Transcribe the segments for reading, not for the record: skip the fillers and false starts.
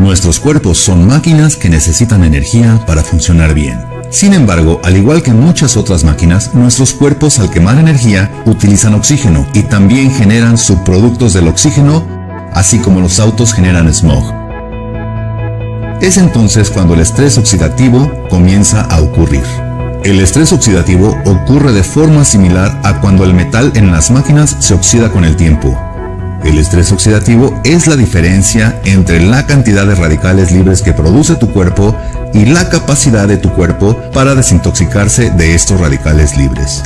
Nuestros cuerpos son máquinas que necesitan energía para funcionar bien. Sin embargo, al igual que muchas otras máquinas, nuestros cuerpos al quemar energía utilizan oxígeno y también generan subproductos del oxígeno, así como los autos generan smog. Es entonces cuando el estrés oxidativo comienza a ocurrir. El estrés oxidativo ocurre de forma similar a cuando el metal en las máquinas se oxida con el tiempo. El estrés oxidativo es la diferencia entre la cantidad de radicales libres que produce tu cuerpo y la capacidad de tu cuerpo para desintoxicarse de estos radicales libres.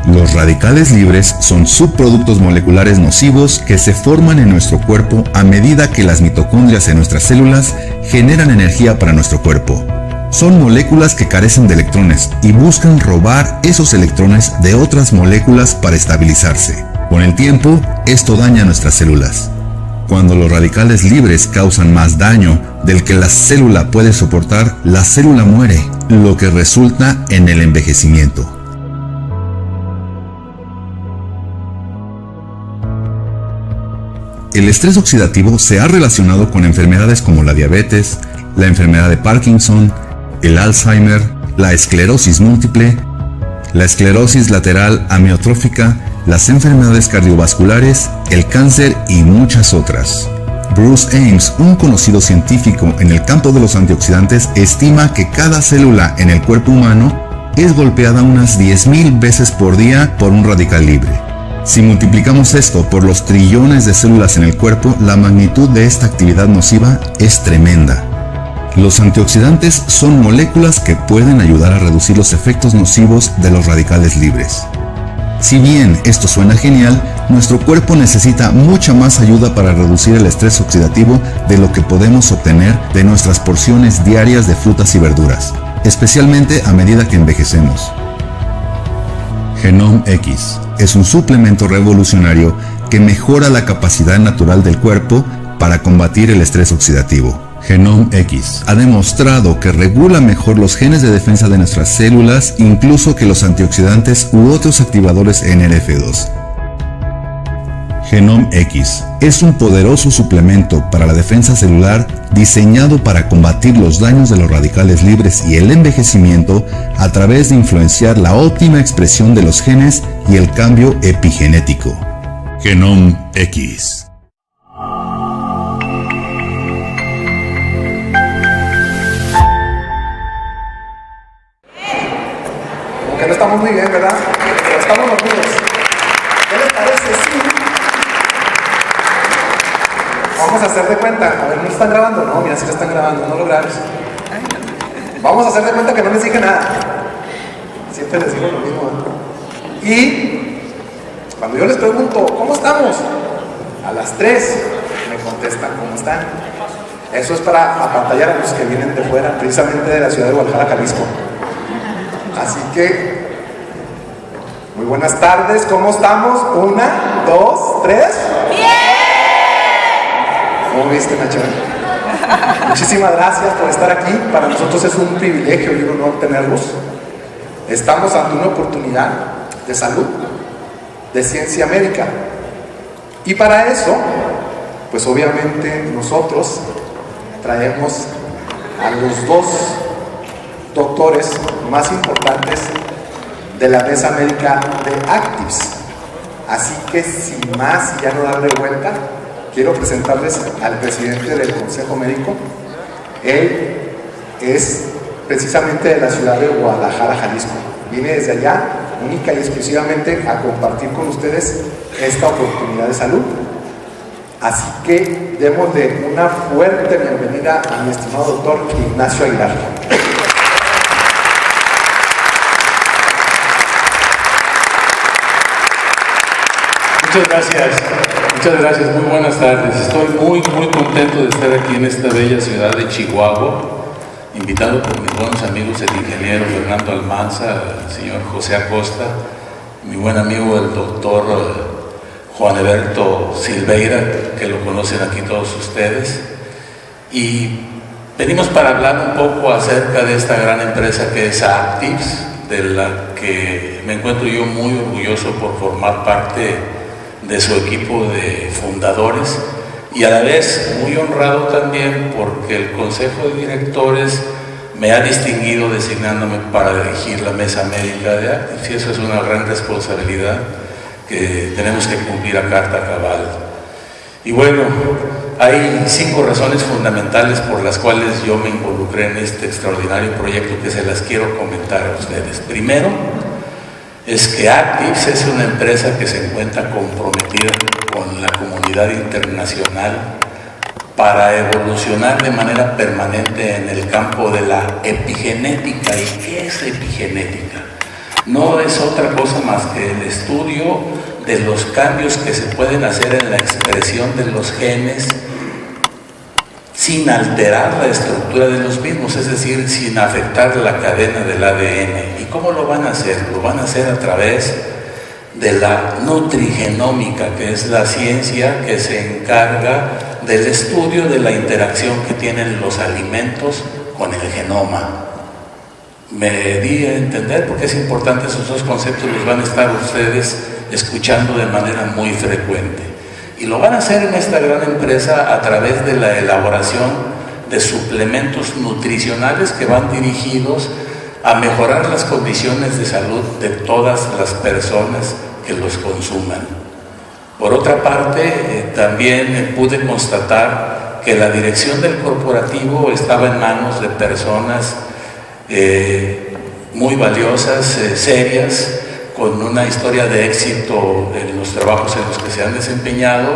Los radicales libres son subproductos moleculares nocivos que se forman en nuestro cuerpo a medida que las mitocondrias en nuestras células generan energía para nuestro cuerpo. Son moléculas que carecen de electrones y buscan robar esos electrones de otras moléculas para estabilizarse. Con el tiempo, esto daña nuestras células. Cuando los radicales libres causan más daño del que la célula puede soportar, la célula muere, lo que resulta en el envejecimiento. El estrés oxidativo se ha relacionado con enfermedades como la diabetes, la enfermedad de Parkinson, el Alzheimer, la esclerosis múltiple, la esclerosis lateral amiotrófica, las enfermedades cardiovasculares, el cáncer y muchas otras. Bruce Ames, un conocido científico en el campo de los antioxidantes, estima que cada célula en el cuerpo humano es golpeada unas 10.000 veces por día por un radical libre. Si multiplicamos esto por los trillones de células en el cuerpo, la magnitud de esta actividad nociva es tremenda. Los antioxidantes son moléculas que pueden ayudar a reducir los efectos nocivos de los radicales libres. Si bien esto suena genial, nuestro cuerpo necesita mucha más ayuda para reducir el estrés oxidativo de lo que podemos obtener de nuestras porciones diarias de frutas y verduras, especialmente a medida que envejecemos. Genome X es un suplemento revolucionario que mejora la capacidad natural del cuerpo para combatir el estrés oxidativo. Genome X ha demostrado que regula mejor los genes de defensa de nuestras células, incluso que los antioxidantes u otros activadores NRF2. Genome X es un poderoso suplemento para la defensa celular diseñado para combatir los daños de los radicales libres y el envejecimiento a través de influenciar la óptima expresión de los genes y el cambio epigenético. Genome X. No estamos muy bien, ¿verdad? Pero estamos dormidos. ¿Qué les parece? Sí. Vamos a hacer de cuenta. A ver, ¿no están grabando? No, mira, sí lo están grabando, no lo grabes. Vamos a hacer de cuenta que no les dije nada. Siempre les digo lo mismo, ¿eh? Y cuando yo les pregunto, ¿cómo estamos? A las 3 me contestan, ¿cómo están? Eso es para apantallar a los que vienen de fuera, precisamente de la ciudad de Guadalajara, Jalisco. Así que, muy buenas tardes, ¿cómo estamos? 1, 2, 3. ¡Bien! ¿Cómo viste, Nacho? Muchísimas gracias por estar aquí. Para nosotros es un privilegio y un honor tenerlos. Estamos ante una oportunidad de salud, de ciencia médica. Y para eso, pues obviamente nosotros traemos a los dos doctores más importantes de la mesa médica de Actives. Así que sin más y ya no darle vuelta, quiero presentarles al presidente del Consejo Médico. Él es precisamente de la ciudad de Guadalajara, Jalisco. Viene desde allá única y exclusivamente a compartir con ustedes esta oportunidad de salud. Así que démosle una fuerte bienvenida a mi estimado doctor Ignacio Aguilar. Muchas gracias, muy buenas tardes. Estoy muy contento de estar aquí en esta bella ciudad de Chihuahua, invitado por mis buenos amigos, el ingeniero Fernando Almanza, el señor José Acosta, mi buen amigo el doctor Juan Eberto Silveira, que lo conocen aquí todos ustedes, y venimos para hablar un poco acerca de esta gran empresa que es Actives, de la que me encuentro yo muy orgulloso por formar parte de su equipo de fundadores. y a la vez muy honrado también porque el Consejo de Directores me ha distinguido designándome para dirigir la Mesa Médica de Actis, y eso es una gran responsabilidad que tenemos que cumplir a carta cabal. Y bueno, hay 5 razones fundamentales por las cuales yo me involucré en este extraordinario proyecto que se las quiero comentar a ustedes. Primero, es que Actis es una empresa que se encuentra comprometida con la comunidad internacional para evolucionar de manera permanente en el campo de la epigenética. ¿Y qué es epigenética? No es otra cosa más que el estudio de los cambios que se pueden hacer en la expresión de los genes sin alterar la estructura de los mismos, es decir, sin afectar la cadena del ADN. ¿Y cómo lo van a hacer? Lo van a hacer a través de la nutrigenómica, que es la ciencia que se encarga del estudio de la interacción que tienen los alimentos con el genoma. Me di a entender porque es importante, esos 2 conceptos los van a estar ustedes escuchando de manera muy frecuente. Y lo van a hacer en esta gran empresa a través de la elaboración de suplementos nutricionales que van dirigidos a mejorar las condiciones de salud de todas las personas que los consuman. Por otra parte, también pude constatar que la dirección del corporativo estaba en manos de personas muy valiosas, serias, con una historia de éxito en los trabajos en los que se han desempeñado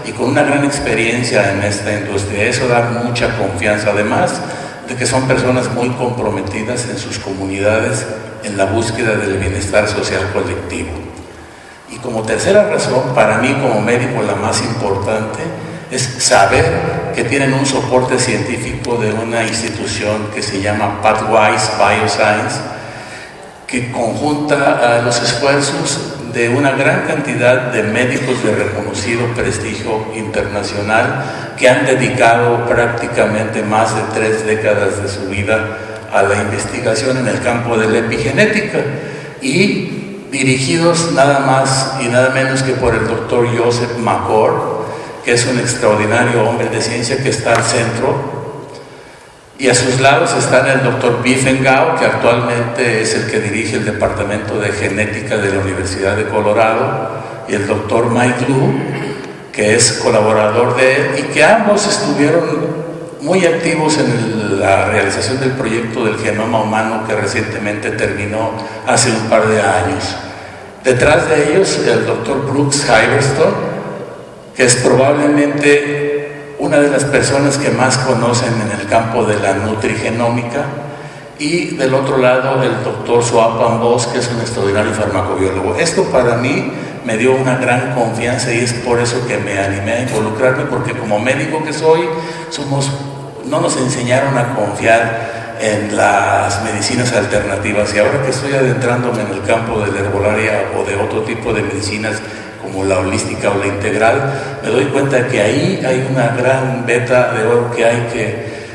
y con una gran experiencia en esta industria. Eso da mucha confianza, además de que son personas muy comprometidas en sus comunidades en la búsqueda del bienestar social colectivo. Y como tercera razón, para mí como médico la más importante, es saber que tienen un soporte científico de una institución que se llama Pathwise Bioscience, que conjunta los esfuerzos de una gran cantidad de médicos de reconocido prestigio internacional que han dedicado prácticamente más de 3 décadas de su vida a la investigación en el campo de la epigenética, y dirigidos nada más y nada menos que por el doctor Joseph McCord, que es un extraordinario hombre de ciencia que está al centro. Y a sus lados están el doctor Biffen Gao, que actualmente es el que dirige el Departamento de Genética de la Universidad de Colorado, y el doctor Mike Lu, que es colaborador de él, y que ambos estuvieron muy activos en la realización del proyecto del genoma humano que recientemente terminó hace un par de años. Detrás de ellos, el doctor Brooks Hyverstone, que es probablemente una de las personas que más conocen en el campo de la nutrigenómica, y del otro lado el doctor Swapan Bose, que es un extraordinario farmacobiólogo. Esto para mí me dio una gran confianza y es por eso que me animé a involucrarme, porque como médico que soy, no nos enseñaron a confiar en las medicinas alternativas, y ahora que estoy adentrándome en el campo de la herbolaria o de otro tipo de medicinas como la holística o la integral, me doy cuenta que ahí hay una gran veta de oro que hay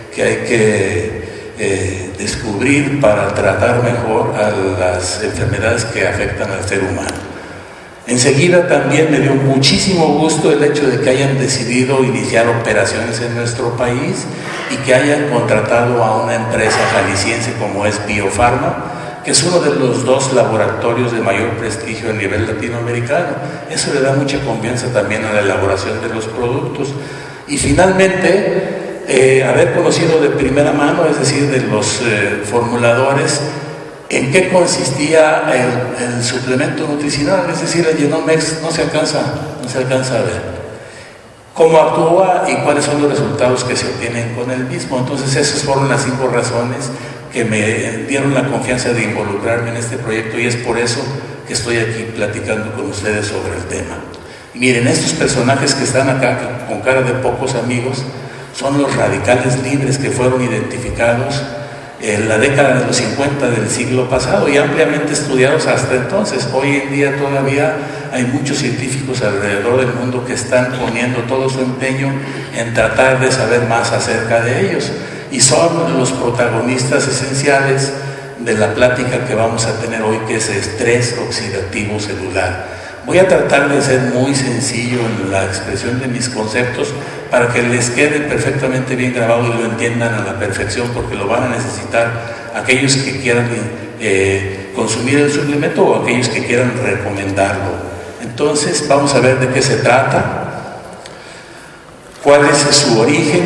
que descubrir para tratar mejor a las enfermedades que afectan al ser humano. Enseguida también me dio muchísimo gusto el hecho de que hayan decidido iniciar operaciones en nuestro país y que hayan contratado a una empresa jalisciense como es Biofarma, que es uno de los 2 laboratorios de mayor prestigio a nivel latinoamericano. Eso le da mucha confianza también a la elaboración de los productos. Y finalmente, haber conocido de primera mano, es decir, de los formuladores, en qué consistía el suplemento nutricional, es decir, el Genomex, no se alcanza a ver cómo actúa y cuáles son los resultados que se obtienen con el mismo. Entonces esas fueron las 5 razones que me dieron la confianza de involucrarme en este proyecto, y es por eso que estoy aquí platicando con ustedes sobre el tema. Y miren, estos personajes que están acá con cara de pocos amigos son los radicales libres que fueron identificados en la década de los 50 del siglo pasado y ampliamente estudiados hasta entonces. Hoy en día todavía hay muchos científicos alrededor del mundo que están poniendo todo su empeño en tratar de saber más acerca de ellos, y son los protagonistas esenciales de la plática que vamos a tener hoy, que es estrés oxidativo celular. Voy a tratar de ser muy sencillo en la expresión de mis conceptos para que les quede perfectamente bien grabado y lo entiendan a la perfección, porque lo van a necesitar aquellos que quieran consumir el suplemento o aquellos que quieran recomendarlo. Entonces vamos a ver de qué se trata, cuál es su origen,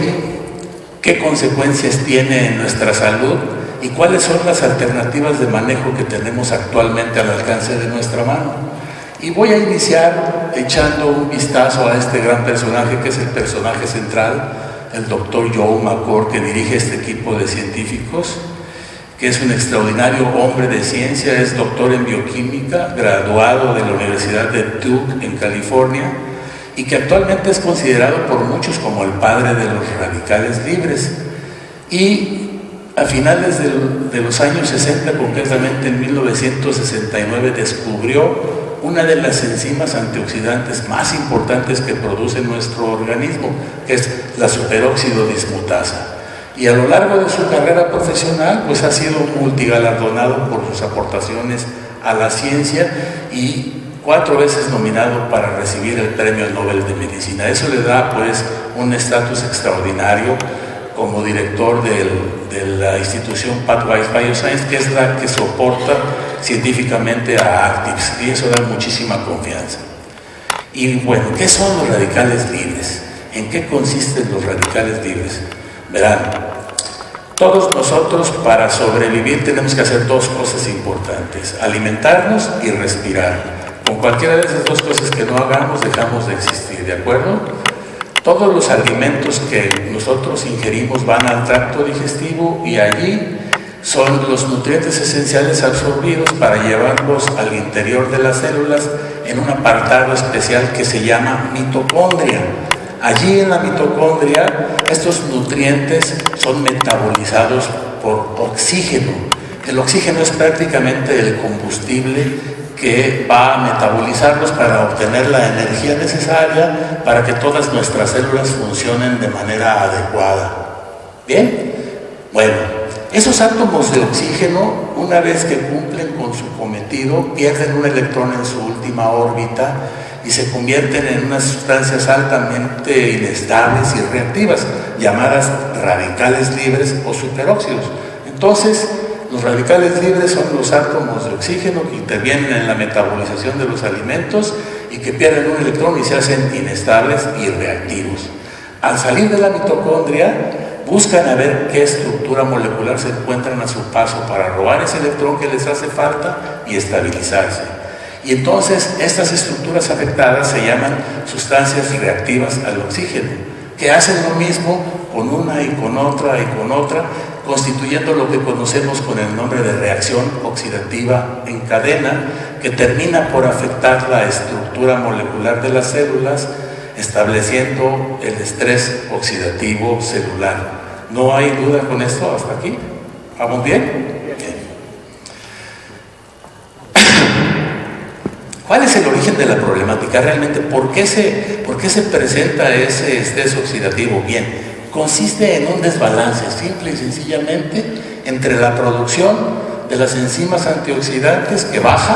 qué consecuencias tiene en nuestra salud y cuáles son las alternativas de manejo que tenemos actualmente al alcance de nuestra mano. Y voy a iniciar echando un vistazo a este gran personaje, que es el personaje central, el doctor Joe McCord, que dirige este equipo de científicos, que es un extraordinario hombre de ciencia, es doctor en bioquímica, graduado de la Universidad de Duke en California, y que actualmente es considerado por muchos como el padre de los radicales libres. Y a finales de los años 60, concretamente en 1969, descubrió una de las enzimas antioxidantes más importantes que produce nuestro organismo, que es la superóxido dismutasa. Y a lo largo de su carrera profesional, pues ha sido multigalardonado por sus aportaciones a la ciencia y 4 veces nominado para recibir el Premio Nobel de Medicina. Eso le da pues un estatus extraordinario como director de la institución Pathways Bioscience, que es la que soporta científicamente a Actives, y eso da muchísima confianza. Y bueno, ¿qué son los radicales libres? ¿En qué consisten los radicales libres? Verán, todos nosotros para sobrevivir tenemos que hacer 2 cosas importantes: alimentarnos y respirar. Con cualquiera de esas 2 cosas que no hagamos, dejamos de existir, ¿de acuerdo? Todos los alimentos que nosotros ingerimos van al tracto digestivo y allí son los nutrientes esenciales absorbidos para llevarlos al interior de las células en un apartado especial que se llama mitocondria. Allí en la mitocondria estos nutrientes son metabolizados por oxígeno. El oxígeno es prácticamente el combustible que va a metabolizarlos para obtener la energía necesaria para que todas nuestras células funcionen de manera adecuada. ¿Bien? Bueno, esos átomos de oxígeno, una vez que cumplen con su cometido, pierden un electrón en su última órbita y se convierten en unas sustancias altamente inestables y reactivas, llamadas radicales libres o superóxidos. Entonces, los radicales libres son los átomos de oxígeno que intervienen en la metabolización de los alimentos y que pierden un electrón y se hacen inestables y reactivos. Al salir de la mitocondria, buscan a ver qué estructura molecular se encuentran a su paso para robar ese electrón que les hace falta y estabilizarse. Y entonces estas estructuras afectadas se llaman sustancias reactivas al oxígeno, que hacen lo mismo con una y con otra y con otra, constituyendo lo que conocemos con el nombre de reacción oxidativa en cadena, que termina por afectar la estructura molecular de las células, estableciendo el estrés oxidativo celular. ¿No hay duda con esto hasta aquí? ¿Vamos bien? Bien. ¿Cuál es el origen de la problemática? Realmente, ¿por qué se presenta ese estrés oxidativo? Bien, consiste en un desbalance simple y sencillamente entre la producción de las enzimas antioxidantes, que baja,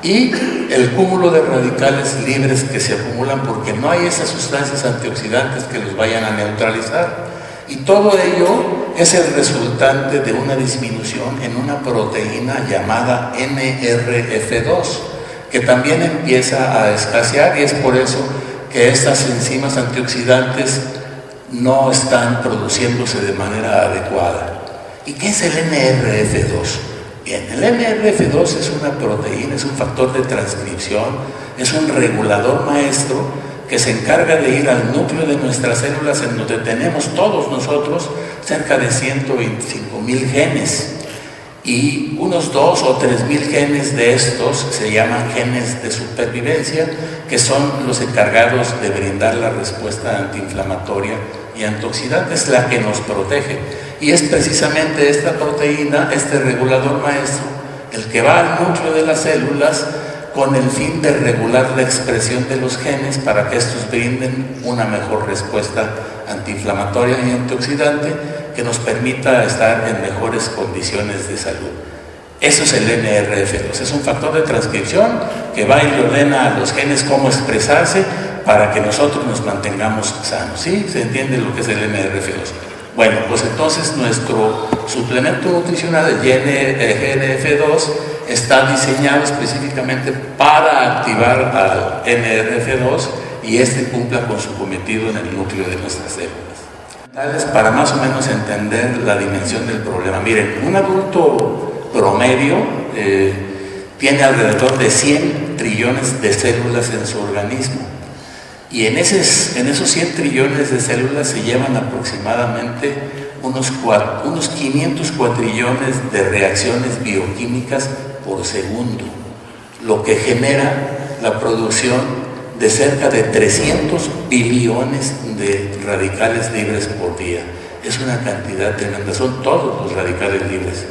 y el cúmulo de radicales libres que se acumulan porque no hay esas sustancias antioxidantes que los vayan a neutralizar. Y todo ello es el resultante de una disminución en una proteína llamada NRF2, que también empieza a escasear, y es por eso que estas enzimas antioxidantes no están produciéndose de manera adecuada. ¿Y qué es el NRF2? Bien, el NRF2 es una proteína, es un factor de transcripción, es un regulador maestro que se encarga de ir al núcleo de nuestras células, en donde tenemos todos nosotros cerca de 125,000 genes. Y unos 2 o 3,000 genes de estos se llaman genes de supervivencia, que son los encargados de brindar la respuesta antiinflamatoria y antioxidante, es la que nos protege. Y es precisamente esta proteína, este regulador maestro, el que va al núcleo de las células con el fin de regular la expresión de los genes para que estos brinden una mejor respuesta antiinflamatoria y antioxidante que nos permita estar en mejores condiciones de salud. Eso es el NRF2, es un factor de transcripción que va y le ordena a los genes cómo expresarse para que nosotros nos mantengamos sanos. ¿Sí? ¿Se entiende lo que es el NRF2? Bueno, pues entonces nuestro suplemento nutricional, el GNF2, está diseñado específicamente para activar al NRF2 y este cumpla con su cometido en el núcleo de nuestras células. Para más o menos entender la dimensión del problema. Miren, un adulto promedio tiene alrededor de 100 trillones de células en su organismo y en esos 100 trillones de células se llevan aproximadamente unos 500 cuatrillones de reacciones bioquímicas por segundo, lo que genera la producción de cerca de 300 billones de radicales libres por día. Es una cantidad tremenda, son todos los radicales libres.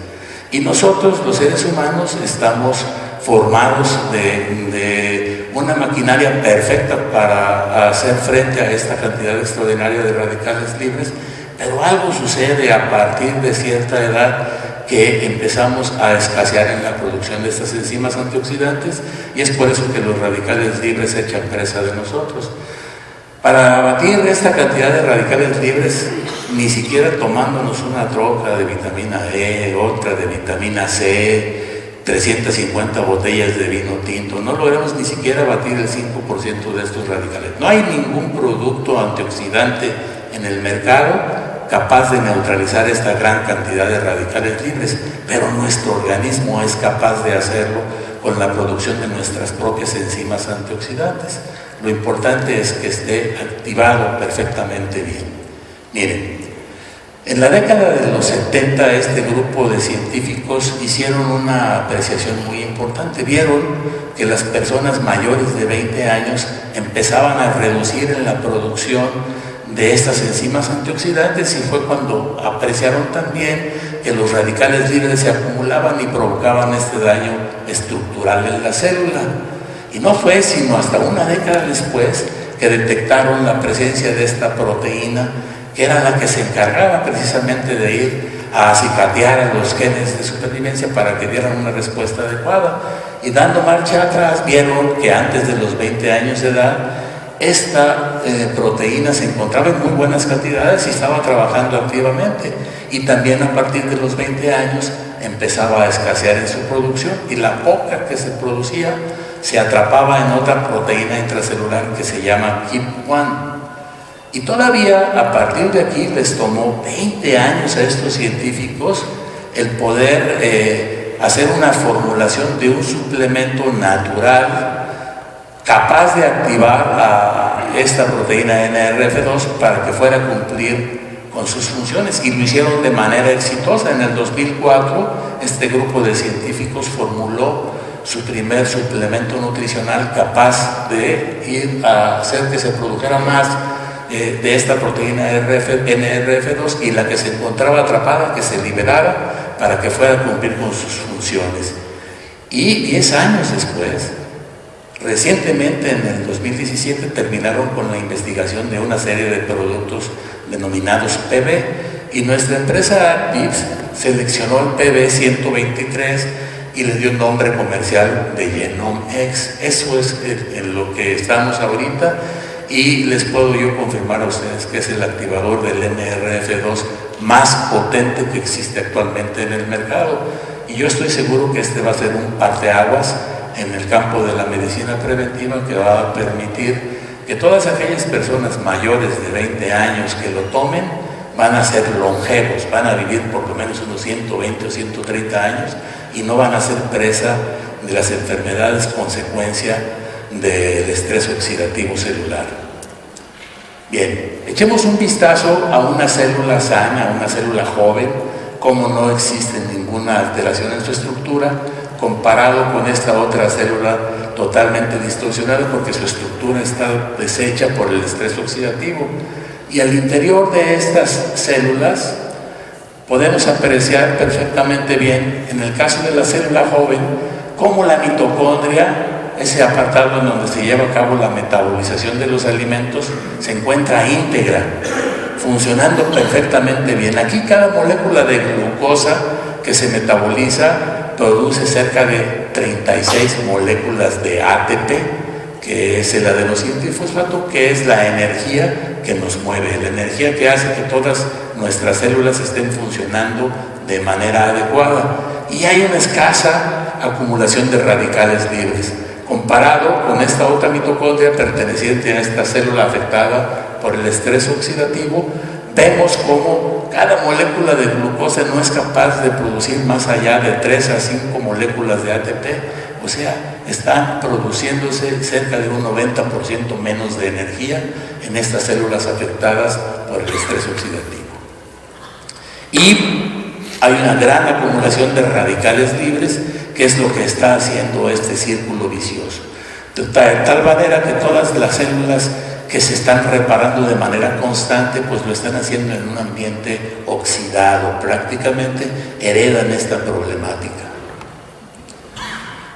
Y nosotros, los seres humanos, estamos formados de una maquinaria perfecta para hacer frente a esta cantidad extraordinaria de radicales libres, pero algo sucede a partir de cierta edad que empezamos a escasear en la producción de estas enzimas antioxidantes y es por eso que los radicales libres se echan presa de nosotros. Para abatir esta cantidad de radicales libres, ni siquiera tomándonos una troca de vitamina E, otra de vitamina C, 350 botellas de vino tinto, no logramos ni siquiera abatir el 5% de estos radicales. No hay ningún producto antioxidante en el mercado capaz de neutralizar esta gran cantidad de radicales libres, pero nuestro organismo es capaz de hacerlo con la producción de nuestras propias enzimas antioxidantes. Lo importante es que esté activado perfectamente bien. Miren, en la década de los 70 este grupo de científicos hicieron una apreciación muy importante. Vieron que las personas mayores de 20 años empezaban a reducir en la producción de estas enzimas antioxidantes y fue cuando apreciaron también que los radicales libres se acumulaban y provocaban este daño estructural en la célula. Y no fue sino hasta una década después que detectaron la presencia de esta proteína, que era la que se encargaba precisamente de ir a acicatear a los genes de supervivencia para que dieran una respuesta adecuada. Y dando marcha atrás, vieron que antes de los 20 años de edad, esta proteína se encontraba en muy buenas cantidades y estaba trabajando activamente. Y también a partir de los 20 años empezaba a escasear en su producción y la poca que se producía se atrapaba en otra proteína intracelular que se llama KIP1. Y todavía a partir de aquí les tomó 20 años a estos científicos el poder hacer una formulación de un suplemento natural capaz de activar a esta proteína NRF2 para que fuera a cumplir con sus funciones, y lo hicieron de manera exitosa. En el 2004 este grupo de científicos formuló su primer suplemento nutricional capaz de ir a hacer que se produjera más de esta proteína NRF2 y la que se encontraba atrapada que se liberara para que fuera a cumplir con sus funciones. Y 10 años después, recientemente en el 2017, terminaron con la investigación de una serie de productos denominados PB, y nuestra empresa Actives seleccionó el PB 123 y le dio un nombre comercial de GenomX. Eso es en lo que estamos ahorita, y les puedo yo confirmar a ustedes que es el activador del NRF2 más potente que existe actualmente en el mercado, y yo estoy seguro que este va a ser un parteaguas en el campo de la medicina preventiva, que va a permitir que todas aquellas personas mayores de 20 años que lo tomen van a ser longevos, van a vivir por lo menos unos 120 o 130 años y no van a ser presa de las enfermedades consecuencia del estrés oxidativo celular. Bien, echemos un vistazo a una célula sana, a una célula joven, como no existe ninguna alteración en su estructura, comparado con esta otra célula totalmente distorsionada porque su estructura está deshecha por el estrés oxidativo. Y al interior de estas células podemos apreciar perfectamente bien, en el caso de la célula joven, cómo la mitocondria, ese apartado en donde se lleva a cabo la metabolización de los alimentos, se encuentra íntegra, funcionando perfectamente bien. Aquí cada molécula de glucosa que se metaboliza produce cerca de 36 moléculas de ATP, que es el adenosíntrifosfato, que es la energía que nos mueve, la energía que hace que todas nuestras células estén funcionando de manera adecuada. Y hay una escasa acumulación de radicales libres, comparado con esta otra mitocondria perteneciente a esta célula afectada por el estrés oxidativo. Vemos cómo cada molécula de glucosa no es capaz de producir más allá de 3 a 5 moléculas de ATP, o sea, está produciéndose cerca de un 90% menos de energía en estas células afectadas por el estrés oxidativo. Y hay una gran acumulación de radicales libres, que es lo que está haciendo este círculo vicioso. De tal manera que todas las células que se están reparando de manera constante, pues lo están haciendo en un ambiente oxidado, prácticamente heredan esta problemática.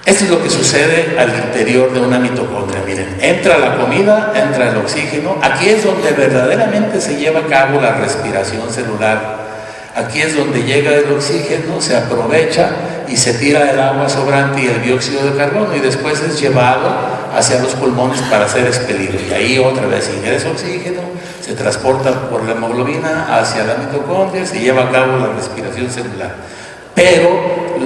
Esto es lo que sucede al interior de una mitocondria. Miren, entra la comida, entra el oxígeno, aquí es donde verdaderamente se lleva a cabo la respiración celular. Aquí es donde llega el oxígeno, se aprovecha y se tira el agua sobrante y el dióxido de carbono, y después es llevado hacia los pulmones para ser expelido. Y ahí otra vez ingresa oxígeno, se transporta por la hemoglobina hacia la mitocondria, se lleva a cabo la respiración celular. Pero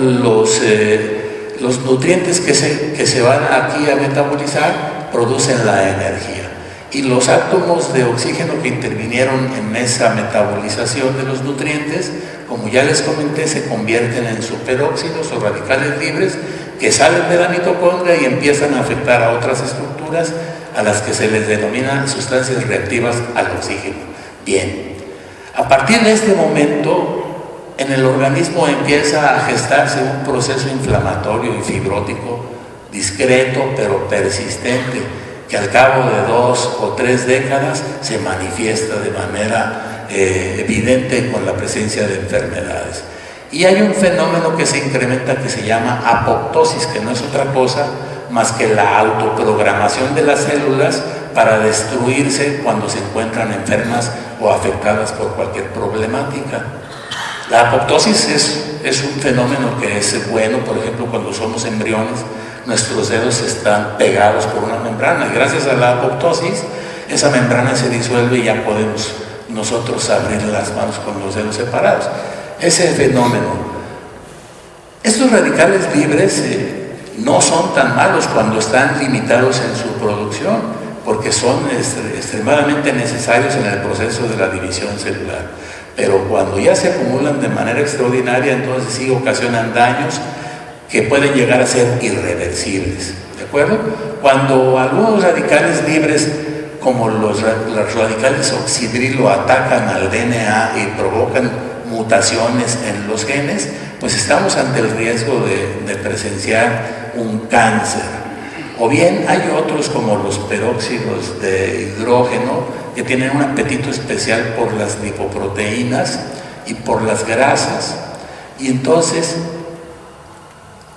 los nutrientes que se van aquí a metabolizar producen la energía. Y los átomos de oxígeno que intervinieron en esa metabolización de los nutrientes, como ya les comenté, se convierten en superóxidos o radicales libres que salen de la mitocondria y empiezan a afectar a otras estructuras a las que se les denomina sustancias reactivas al oxígeno. Bien, a partir de este momento, en el organismo empieza a gestarse un proceso inflamatorio y fibrótico discreto pero persistente, que al cabo de 2 o 3 décadas se manifiesta de manera evidente con la presencia de enfermedades. Y hay un fenómeno que se incrementa que se llama apoptosis, que no es otra cosa más que la autoprogramación de las células para destruirse cuando se encuentran enfermas o afectadas por cualquier problemática. La apoptosis es un fenómeno que es bueno, por ejemplo, cuando somos embriones, nuestros dedos están pegados por una membrana, y gracias a la apoptosis, esa membrana se disuelve y ya podemos nosotros abrir las manos con los dedos separados. Ese fenómeno. Estos radicales libres no son tan malos cuando están limitados en su producción, porque son extremadamente necesarios en el proceso de la división celular. Pero cuando ya se acumulan de manera extraordinaria, entonces sí ocasionan daños que pueden llegar a ser irreversibles, ¿de acuerdo? Cuando algunos radicales libres, como los radicales oxidrilo, atacan al DNA y provocan mutaciones en los genes, pues estamos ante el riesgo de presenciar un cáncer. O bien hay otros, como los peróxidos de hidrógeno, que tienen un apetito especial por las lipoproteínas y por las grasas, y entonces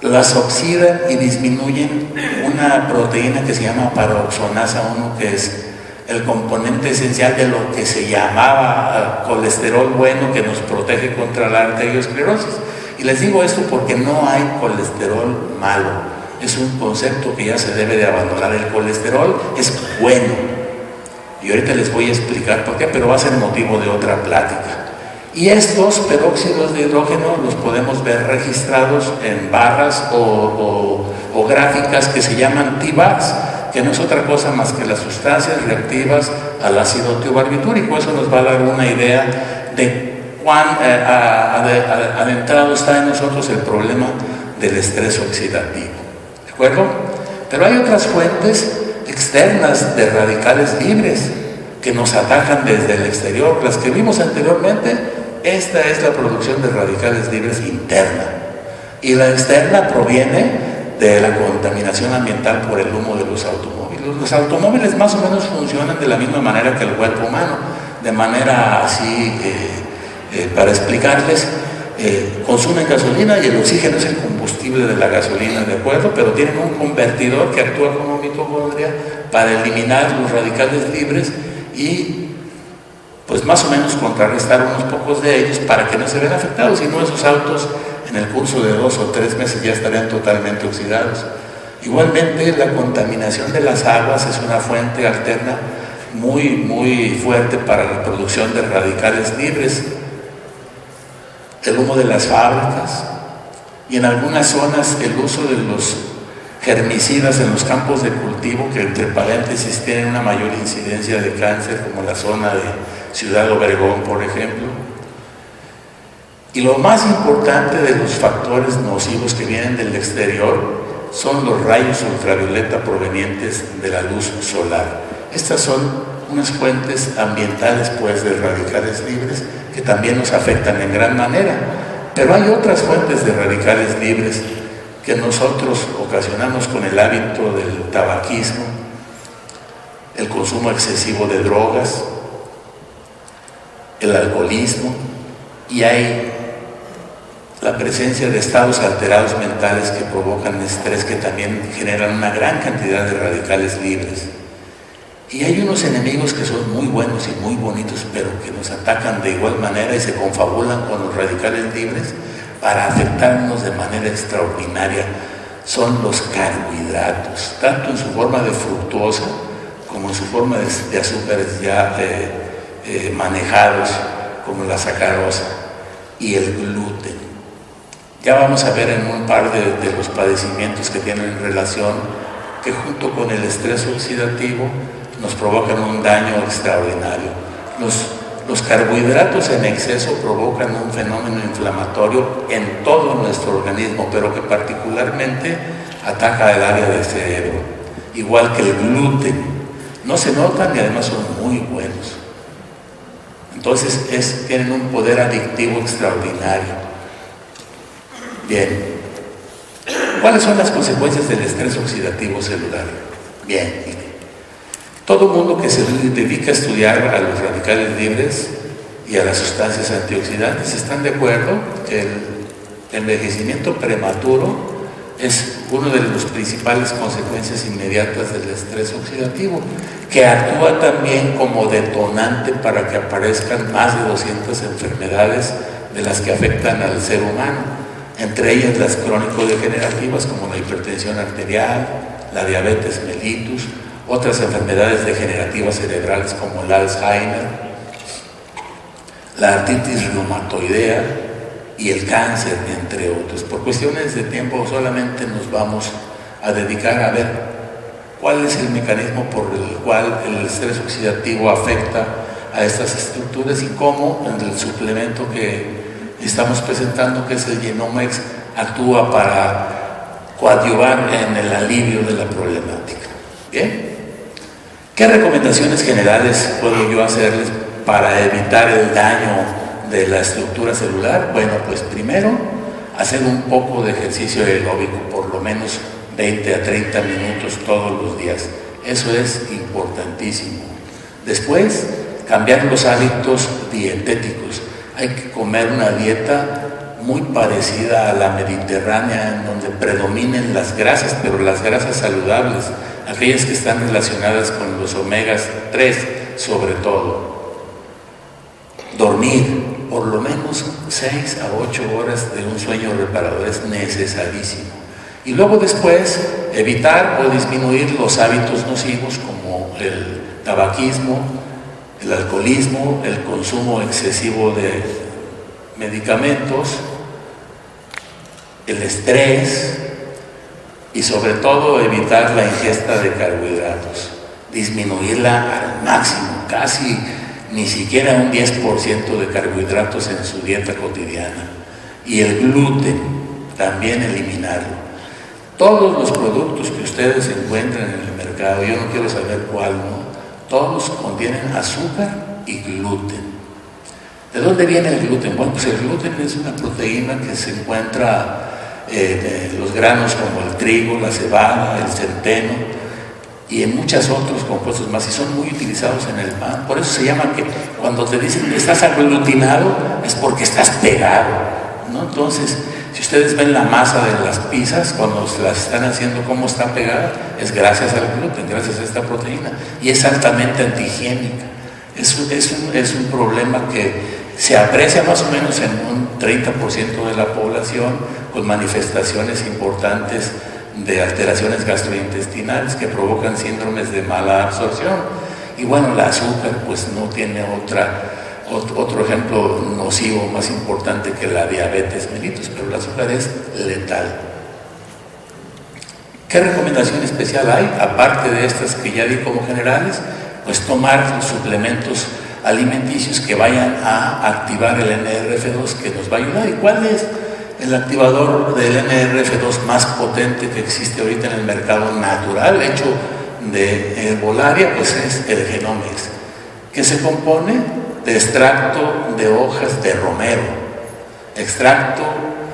las oxidan y disminuyen una proteína que se llama paroxonasa 1, que es el componente esencial de lo que se llamaba colesterol bueno, que nos protege contra la arteriosclerosis. Y les digo esto porque no hay colesterol malo, es un concepto que ya se debe de abandonar. El colesterol es bueno, y ahorita les voy a explicar por qué, pero va a ser motivo de otra plática. Y estos peróxidos de hidrógeno los podemos ver registrados en barras o gráficas que se llaman T-bars, que no es otra cosa más que las sustancias reactivas al ácido tiobarbitúrico. Eso nos va a dar una idea de cuán adentrado está en nosotros el problema del estrés oxidativo, ¿de acuerdo? Pero hay otras fuentes externas de radicales libres que nos atacan desde el exterior. Las que vimos anteriormente, esta es la producción de radicales libres interna, y la externa proviene de la contaminación ambiental por el humo de los automóviles. Los automóviles más o menos funcionan de la misma manera que el cuerpo humano, de manera así, para explicarles, consumen gasolina y el oxígeno es el combustible de la gasolina, ¿de acuerdo? Pero tienen un convertidor que actúa como mitocondria para eliminar los radicales libres y pues más o menos contrarrestar unos pocos de ellos para que no se vean afectados, si no esos autos en el curso de 2 o 3 meses ya estarían totalmente oxidados. Igualmente, la contaminación de las aguas es una fuente alterna muy fuerte para la producción de radicales libres. El humo de las fábricas y en algunas zonas el uso de los herbicidas en los campos de cultivo, que entre paréntesis tienen una mayor incidencia de cáncer, como la zona de Ciudad Obregón, por ejemplo. Y lo más importante de los factores nocivos que vienen del exterior son los rayos ultravioleta provenientes de la luz solar. Estas son unas fuentes ambientales, pues, de radicales libres que también nos afectan en gran manera. Pero hay otras fuentes de radicales libres que nosotros ocasionamos con el hábito del tabaquismo, el consumo excesivo de drogas, el alcoholismo, y hay la presencia de estados alterados mentales que provocan estrés, que también generan una gran cantidad de radicales libres. Y hay unos enemigos que son muy buenos y muy bonitos, pero que nos atacan de igual manera y se confabulan con los radicales libres para afectarnos de manera extraordinaria. Son los carbohidratos, tanto en su forma de fructosa como en su forma de azúcares ya manejados, como la sacarosa y el gluten. Ya vamos a ver en un par de los padecimientos que tienen relación, que junto con el estrés oxidativo nos provocan un daño extraordinario. Los carbohidratos en exceso provocan un fenómeno inflamatorio en todo nuestro organismo, pero que particularmente ataca el área del cerebro, igual que el gluten. No se notan y además son muy buenos. Entonces tienen un poder adictivo extraordinario. Bien, ¿cuáles son las consecuencias del estrés oxidativo celular? Bien, todo mundo que se dedica a estudiar a los radicales libres y a las sustancias antioxidantes están de acuerdo que el envejecimiento prematuro es una de las principales consecuencias inmediatas del estrés oxidativo, que actúa también como detonante para que aparezcan más de 200 enfermedades de las que afectan al ser humano, entre ellas las crónico-degenerativas como la hipertensión arterial, la diabetes mellitus, otras enfermedades degenerativas cerebrales como el Alzheimer, la artritis reumatoidea y el cáncer, entre otros. Por cuestiones de tiempo solamente nos vamos a dedicar a ver cuál es el mecanismo por el cual el estrés oxidativo afecta a estas estructuras y cómo en el suplemento que estamos presentando, que es el Genomex, actúa para coadyuvar en el alivio de la problemática. ¿Bien? ¿Qué recomendaciones generales puedo yo hacerles para evitar el daño de la estructura celular? Bueno, pues primero, hacer un poco de ejercicio aeróbico, por lo menos 20 a 30 minutos todos los días. Eso es importantísimo. Después, cambiar los hábitos dietéticos. Hay que comer una dieta muy parecida a la mediterránea, en donde predominen las grasas, pero las grasas saludables, aquellas que están relacionadas con los omegas 3 sobre todo. Dormir por lo menos 6 a 8 horas de un sueño reparador es necesarísimo. Y luego después evitar o disminuir los hábitos nocivos como el tabaquismo, el alcoholismo, el consumo excesivo de medicamentos, el estrés y sobre todo evitar la ingesta de carbohidratos, disminuirla al máximo, casi ni siquiera un 10% de carbohidratos en su dieta cotidiana, y el gluten también eliminarlo. Todos los productos que ustedes encuentran en el mercado, yo no quiero saber cuál, ¿no? Todos contienen azúcar y gluten. ¿De dónde viene el gluten? Bueno, pues el gluten es una proteína que se encuentra en los granos como el trigo, la cebada, el centeno y en muchos otros compuestos más, y son muy utilizados en el pan. Por eso se llama que cuando te dicen que estás aglutinado es porque estás pegado, ¿no? Entonces, si ustedes ven la masa de las pizzas, cuando se las están haciendo, cómo está pegada, es gracias al gluten, gracias a esta proteína, y es altamente antihigiénica. Es un problema que se aprecia más o menos en un 30% de la población con manifestaciones importantes de alteraciones gastrointestinales que provocan síndromes de mala absorción. Y bueno, el azúcar pues no tiene otro ejemplo nocivo más importante que la diabetes mellitus, pero el azúcar es letal. ¿Qué recomendación especial hay? Aparte de estas que ya di como generales, pues tomar los suplementos alimenticios que vayan a activar el NRF2, que nos va a ayudar. ¿Y cuál es el activador del NRF2 más potente que existe ahorita en el mercado natural, hecho de herbolaria? Pues es el Genomex, que se compone de extracto de hojas de romero, extracto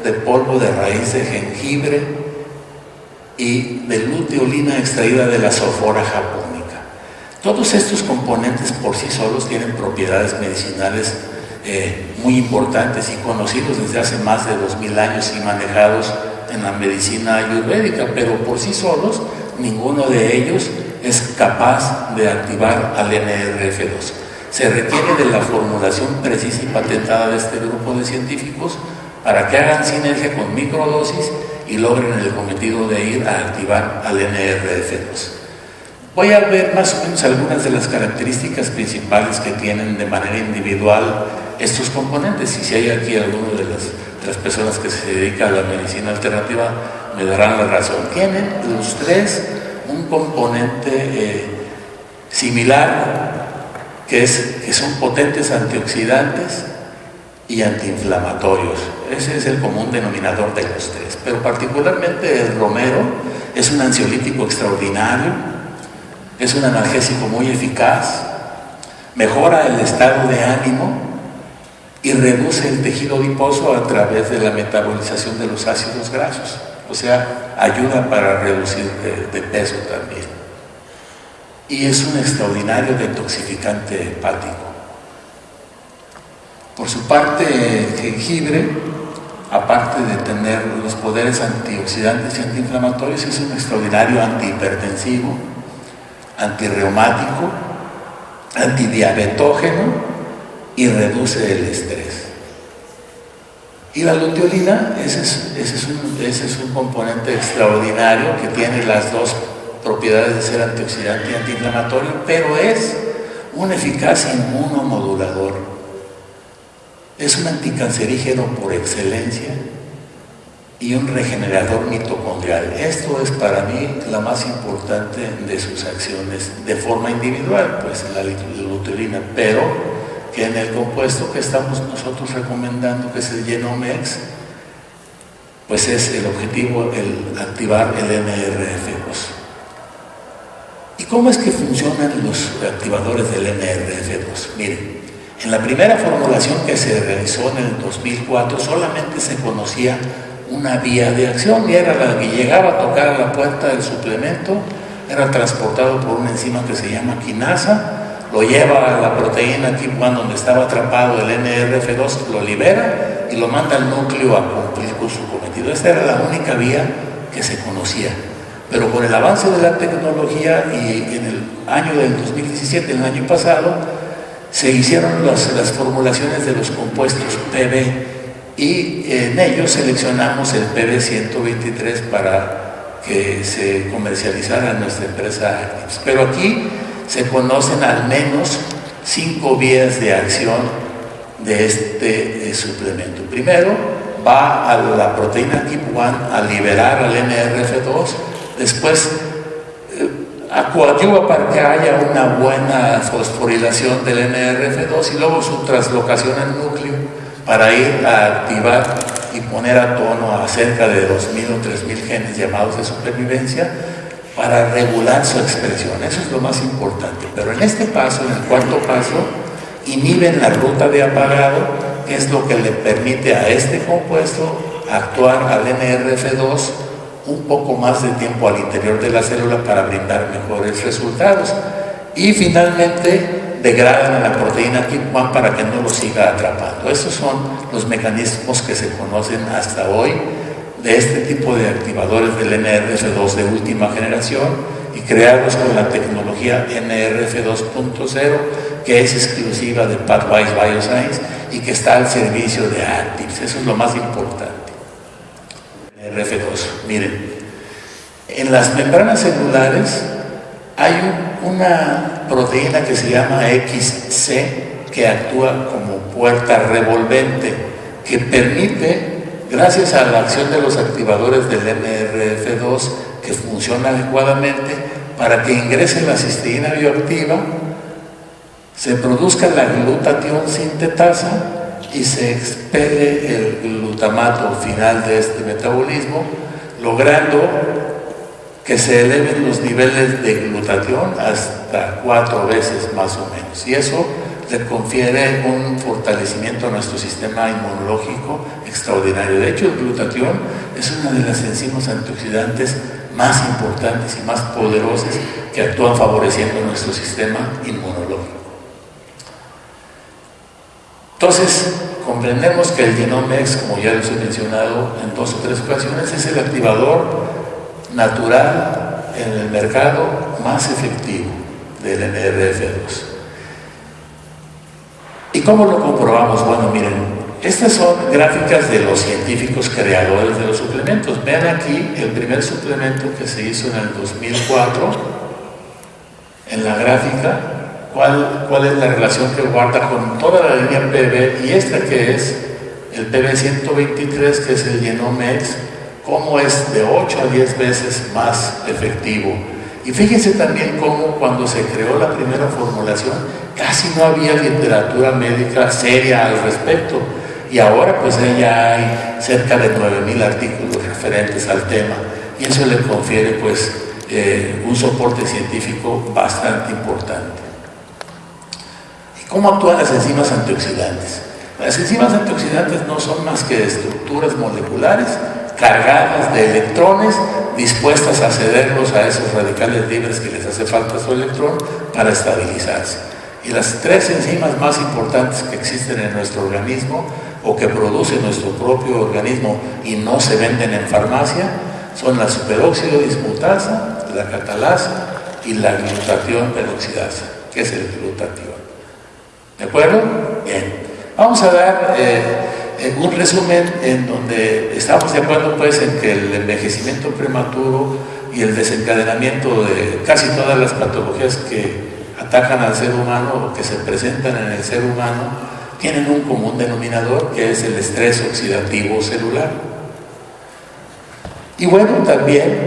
de polvo de raíz de jengibre y de luteolina extraída de la Sophora japonica. Todos estos componentes por sí solos tienen propiedades medicinales muy importantes y conocidos desde hace más de 2000 años y manejados en la medicina ayurvédica, pero por sí solos ninguno de ellos es capaz de activar al NRF2. Se requiere de la formulación precisa y patentada de este grupo de científicos para que hagan sinergia con microdosis y logren el cometido de ir a activar al NRF2. Voy a ver más o menos algunas de las características principales que tienen de manera individual estos componentes, y si hay aquí alguno de las personas que se dedican a la medicina alternativa me darán la razón. Tienen los tres un componente similar, que son potentes antioxidantes y antiinflamatorios. Ese es el común denominador de los tres, pero particularmente el romero es un ansiolítico extraordinario, es un analgésico muy eficaz, mejora el estado de ánimo y reduce el tejido adiposo a través de la metabolización de los ácidos grasos, o sea, ayuda para reducir de peso también. Y es un extraordinario detoxificante hepático. Por su parte, el jengibre, aparte de tener los poderes antioxidantes y antiinflamatorios, es un extraordinario antihipertensivo, antirreumático, antidiabetógeno y reduce el estrés. Y la luteolina, ese es un componente extraordinario que tiene las dos propiedades de ser antioxidante y antiinflamatorio, pero es un eficaz inmunomodulador. Es un anticancerígeno por excelencia y un regenerador mitocondrial. Esto es para mí la más importante de sus acciones de forma individual, pues la luteolina, pero que en el compuesto que estamos nosotros recomendando, que es el Genomex, pues es el objetivo el activar el NRF2. ¿Y cómo es que funcionan los activadores del NRF2? Miren, en la primera formulación que se realizó en el 2004 solamente se conocía una vía de acción y era la que llegaba a tocar a la puerta del suplemento, era transportado por una enzima que se llama quinasa, lo lleva a la proteína tipo 1 donde estaba atrapado el NRF2, lo libera y lo manda al núcleo a cumplir con su cometido. Esta era la única vía que se conocía. Pero con el avance de la tecnología y en el año del 2017, el año pasado, se hicieron las formulaciones de los compuestos PB y en ellos seleccionamos el PB123 para que se comercializara en nuestra empresa Actives. Pero aquí se conocen al menos 5 vías de acción de este suplemento. Primero, va a la proteína tipo 1 a liberar al NRF2, después coadyuva para que haya una buena fosforilación del NRF2 y luego su translocación al núcleo para ir a activar y poner a tono a cerca de 2.000 o 3.000 genes llamados de supervivencia para regular su expresión. Eso es lo más importante. Pero en este paso, en el cuarto paso, inhiben la ruta de apagado, que es lo que le permite a este compuesto actuar al NRF2 un poco más de tiempo al interior de la célula para brindar mejores resultados. Y finalmente degradan a la proteína tipo 1 para que no lo siga atrapando. Estos son los mecanismos que se conocen hasta hoy de este tipo de activadores del NRF2 de última generación y creados con la tecnología NRF 2.0 que es exclusiva de Pathwise Bioscience y que está al servicio de Actives. Eso es lo más importante. RF2, miren, en las membranas celulares hay una proteína que se llama XC que actúa como puerta revolvente, que permite, gracias a la acción de los activadores del MRF2, que funciona adecuadamente, para que ingrese la cisteína bioactiva, se produzca la glutatión sintetasa y se expele el glutamato final de este metabolismo, logrando que se eleven los niveles de glutatión hasta 4 veces más o menos. Y eso le confiere un fortalecimiento a nuestro sistema inmunológico extraordinario. De hecho, el glutatión es una de las enzimas antioxidantes más importantes y más poderosas que actúan favoreciendo nuestro sistema inmunológico. Entonces, comprendemos que el Genome-X, como ya les he mencionado en 2 o 3 ocasiones, es el activador natural en el mercado más efectivo del NRF2. ¿Y cómo lo comprobamos? Bueno, miren, estas son gráficas de los científicos creadores de los suplementos. Vean aquí el primer suplemento que se hizo en el 2004, en la gráfica, cuál es la relación que guarda con toda la línea PB, y esta que es el PB123, que es el Genome-X, cómo es de 8 a 10 veces más efectivo. Y fíjense también cómo cuando se creó la primera formulación casi no había literatura médica seria al respecto, y ahora pues ya hay cerca de 9,000 artículos referentes al tema, y eso le confiere pues un soporte científico bastante importante. ¿Y cómo actúan las enzimas antioxidantes? Las enzimas antioxidantes no son más que estructuras moleculares cargadas de electrones, dispuestas a cederlos a esos radicales libres que les hace falta su electrón para estabilizarse. Y las 3 enzimas más importantes que existen en nuestro organismo, o que produce nuestro propio organismo y no se venden en farmacia, son la superóxido dismutasa, la catalasa y la glutatión peroxidasa, que es el glutatión. ¿De acuerdo? Bien. Vamos a dar un resumen en donde estamos de acuerdo pues en que el envejecimiento prematuro y el desencadenamiento de casi todas las patologías que atacan al ser humano o que se presentan en el ser humano tienen un común denominador, que es el estrés oxidativo celular. Y bueno, también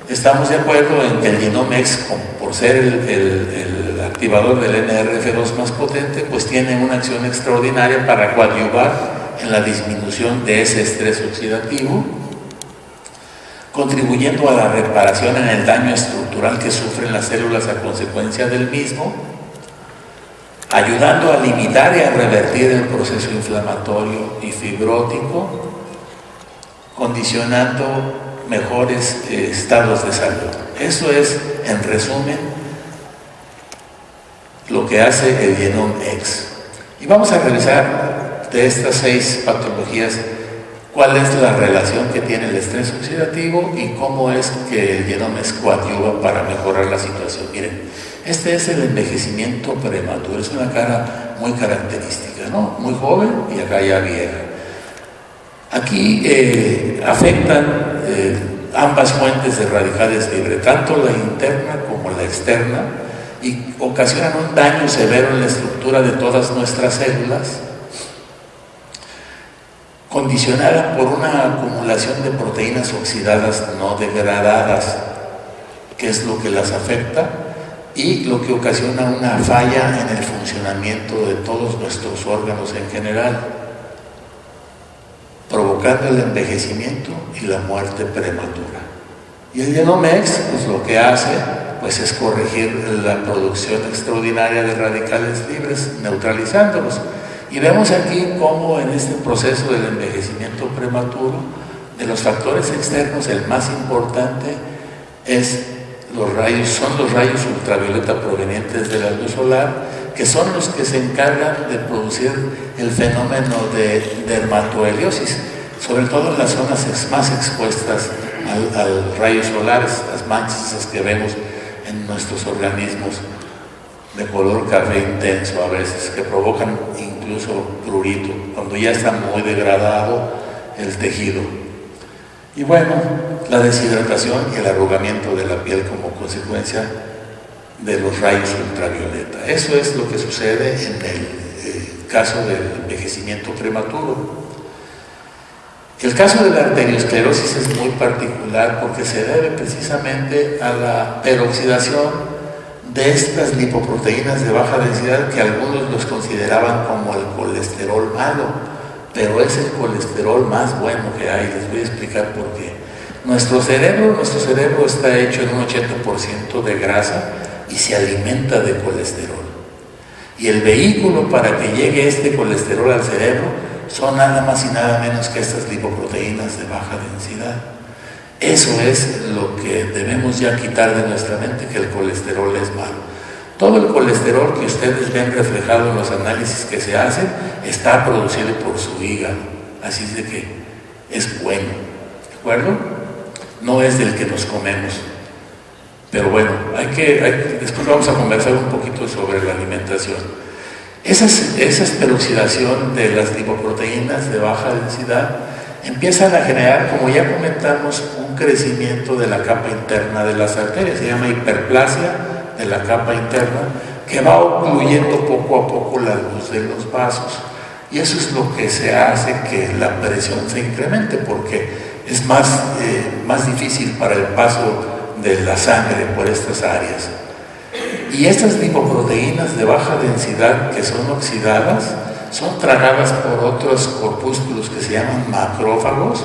estamos de acuerdo en que el Genome-X, por ser el activador del NRF2 más potente, pues tiene una acción extraordinaria para coadyuvar en la disminución de ese estrés oxidativo, contribuyendo a la reparación en el daño estructural que sufren las células a consecuencia del mismo, ayudando a limitar y a revertir el proceso inflamatorio y fibrótico, condicionando mejores estados de salud. Eso es, en resumen, lo que hace el Genome-X. Y vamos a revisar de estas 6 patologías cuál es la relación que tiene el estrés oxidativo y cómo es que el Genome-X coadyuva para mejorar la situación. Miren, este es el envejecimiento prematuro, es una cara muy característica, ¿no? Muy joven y acá ya vieja. Aquí afectan ambas fuentes de radicales libres, tanto la interna como la externa, y ocasionan un daño severo en la estructura de todas nuestras células, condicionada por una acumulación de proteínas oxidadas no degradadas, que es lo que las afecta y lo que ocasiona una falla en el funcionamiento de todos nuestros órganos en general, provocando el envejecimiento y la muerte prematura. Y el Genome-X, pues lo que hace pues es corregir la producción extraordinaria de radicales libres, neutralizándolos. Y vemos aquí cómo en este proceso del envejecimiento prematuro, de los factores externos, el más importante son los rayos ultravioleta provenientes de la luz solar, que son los que se encargan de producir el fenómeno de dermatoheliosis, sobre todo en las zonas más expuestas al rayos solares, las manchas esas que vemos en nuestros organismos de color café intenso a veces, que provocan incluso prurito, cuando ya está muy degradado el tejido. Y bueno, la deshidratación y el arrugamiento de la piel como consecuencia de los rayos ultravioleta. Eso es lo que sucede en el caso del envejecimiento prematuro. El caso de la arteriosclerosis es muy particular porque se debe precisamente a la peroxidación de estas lipoproteínas de baja densidad que algunos los consideraban como el colesterol malo, pero es el colesterol más bueno que hay. Les voy a explicar por qué. Nuestro cerebro está hecho en un 80% de grasa y se alimenta de colesterol. Y el vehículo para que llegue este colesterol al cerebro son nada más y nada menos que estas lipoproteínas de baja densidad. Eso es lo que debemos ya quitar de nuestra mente, que el colesterol es malo. Todo el colesterol que ustedes ven reflejado en los análisis que se hacen está producido por su hígado, así es de que es bueno, ¿de acuerdo? No es del que nos comemos. Pero bueno, después vamos a conversar un poquito sobre la alimentación. Esa peroxidación de las lipoproteínas de baja densidad empiezan a generar, como ya comentamos, un crecimiento de la capa interna de las arterias. Se llama hiperplasia de la capa interna, que va ocluyendo poco a poco la luz de los vasos. Y eso es lo que se hace que la presión se incremente, porque es más difícil para el paso de la sangre por estas áreas. Y estas lipoproteínas de baja densidad que son oxidadas son tragadas por otros corpúsculos que se llaman macrófagos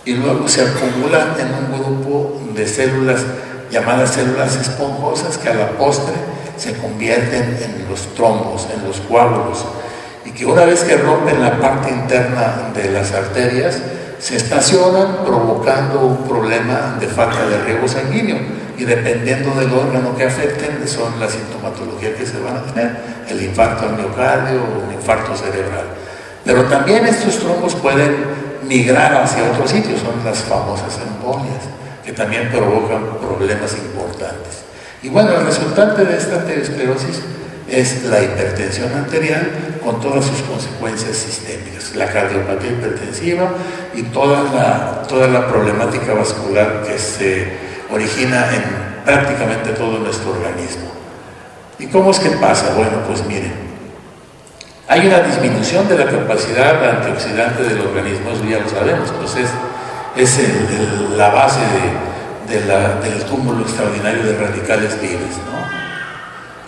y luego se acumulan en un grupo de células llamadas células esponjosas que a la postre se convierten en los trombos, en los coágulos, y que una vez que rompen la parte interna de las arterias se estacionan provocando un problema de falta de riego sanguíneo, y dependiendo del órgano que afecten son la sintomatología que se van a tener, el infarto al miocardio o un infarto cerebral. Pero también estos trombos pueden migrar hacia otros sitios, son las famosas embolias, que también provocan problemas importantes. Y bueno, el resultante de esta arteriosclerosis es la hipertensión arterial con todas sus consecuencias sistémicas, la cardiopatía hipertensiva y toda la problemática vascular que se origina en prácticamente todo nuestro organismo. ¿Y cómo es que pasa? Bueno, pues miren, hay una disminución de la capacidad antioxidante del organismo, eso ya lo sabemos, pues es la base del cúmulo extraordinario de radicales libres, ¿no?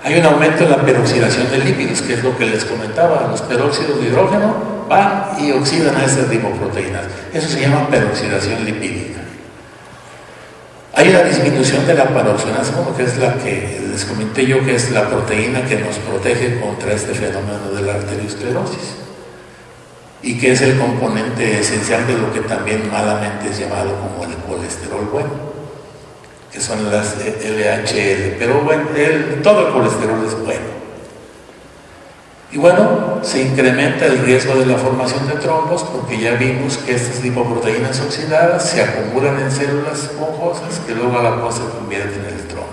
Hay un aumento en la peroxidación de lípidos, que es lo que les comentaba. Los peróxidos de hidrógeno van y oxidan a esas lipoproteínas. Eso se llama peroxidación lipídica. Hay una disminución de la paroxenasa 1, que es la que les comenté yo, que es la proteína que nos protege contra este fenómeno de la arteriosclerosis y que es el componente esencial de lo que también malamente es llamado como el colesterol bueno, que son las LHL, pero bueno, todo el colesterol es bueno. Y bueno, se incrementa el riesgo de la formación de trombos porque ya vimos que estas lipoproteínas oxidadas se acumulan en células esponjosas que luego a la postre se convierten en el trombo.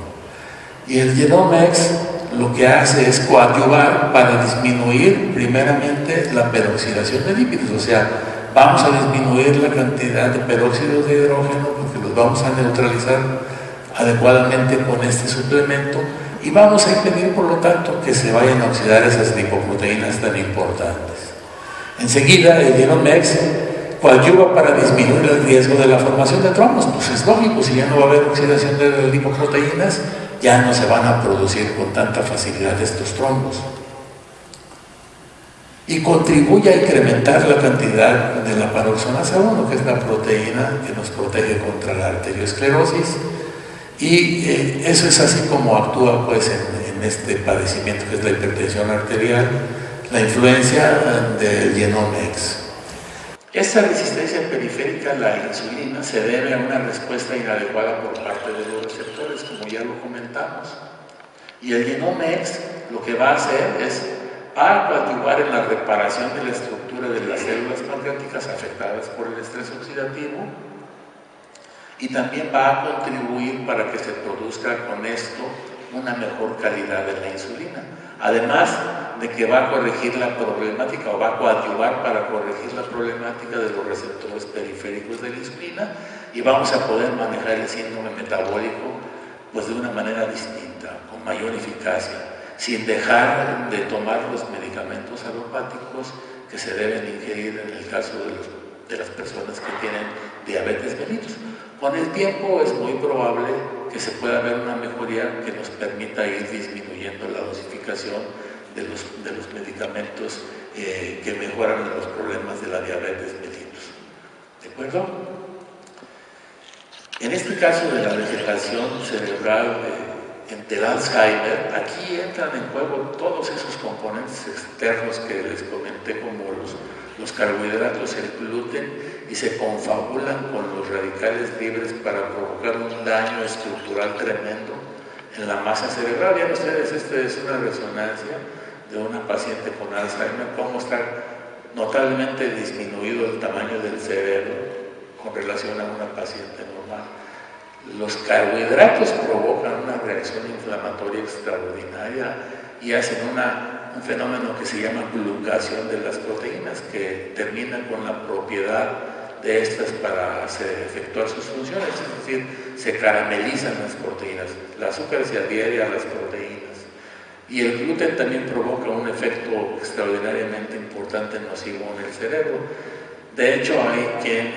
Y el Genomex lo que hace es coadyuvar para disminuir primeramente la peroxidación de lípidos, o sea, vamos a disminuir la cantidad de peróxidos de hidrógeno porque los vamos a neutralizar adecuadamente con este suplemento y vamos a impedir, por lo tanto, que se vayan a oxidar esas lipoproteínas tan importantes. Enseguida, el Genomex coadyuva para disminuir el riesgo de la formación de trombos. Pues es lógico, si ya no va a haber oxidación de las lipoproteínas, ya no se van a producir con tanta facilidad estos trombos. Y contribuye a incrementar la cantidad de la paroxenasa 1, que es la proteína que nos protege contra la arteriosclerosis. Y eso es así como actúa pues en este padecimiento que es la hipertensión arterial, la influencia del Genomex. Esta resistencia periférica a la insulina se debe a una respuesta inadecuada por parte de los receptores, como ya lo comentamos. Y el Genomex lo que va a hacer es coadyuvar en la reparación de la estructura de las células pancreáticas afectadas por el estrés oxidativo, y también va a contribuir para que se produzca con esto una mejor calidad de la insulina. Además de que va a corregir la problemática o va a coadyuvar para corregir la problemática de los receptores periféricos de la insulina y vamos a poder manejar el síndrome metabólico pues de una manera distinta, con mayor eficacia, sin dejar de tomar los medicamentos alopáticos que se deben ingerir en el caso de las personas que tienen diabetes mellitus. Con el tiempo es muy probable que se pueda ver una mejoría que nos permita ir disminuyendo la dosificación de los medicamentos que mejoran los problemas de la diabetes mellitus. ¿De acuerdo? En este caso de la degeneración cerebral del Alzheimer, aquí entran en juego todos esos componentes externos que les comenté, como los carbohidratos, el gluten, y se confabulan con los radicales libres para provocar un daño estructural tremendo en la masa cerebral. Vean ustedes, esta es una resonancia de una paciente con Alzheimer, cómo está notablemente disminuido el tamaño del cerebro con relación a una paciente normal. Los carbohidratos provocan una reacción inflamatoria extraordinaria y hacen un fenómeno que se llama glucación de las proteínas, que termina con la propiedad de estas para efectuar sus funciones, es decir, se caramelizan las proteínas, el azúcar se adhiere a las proteínas. Y el gluten también provoca un efecto extraordinariamente importante nocivo en el cerebro. De hecho, hay quien,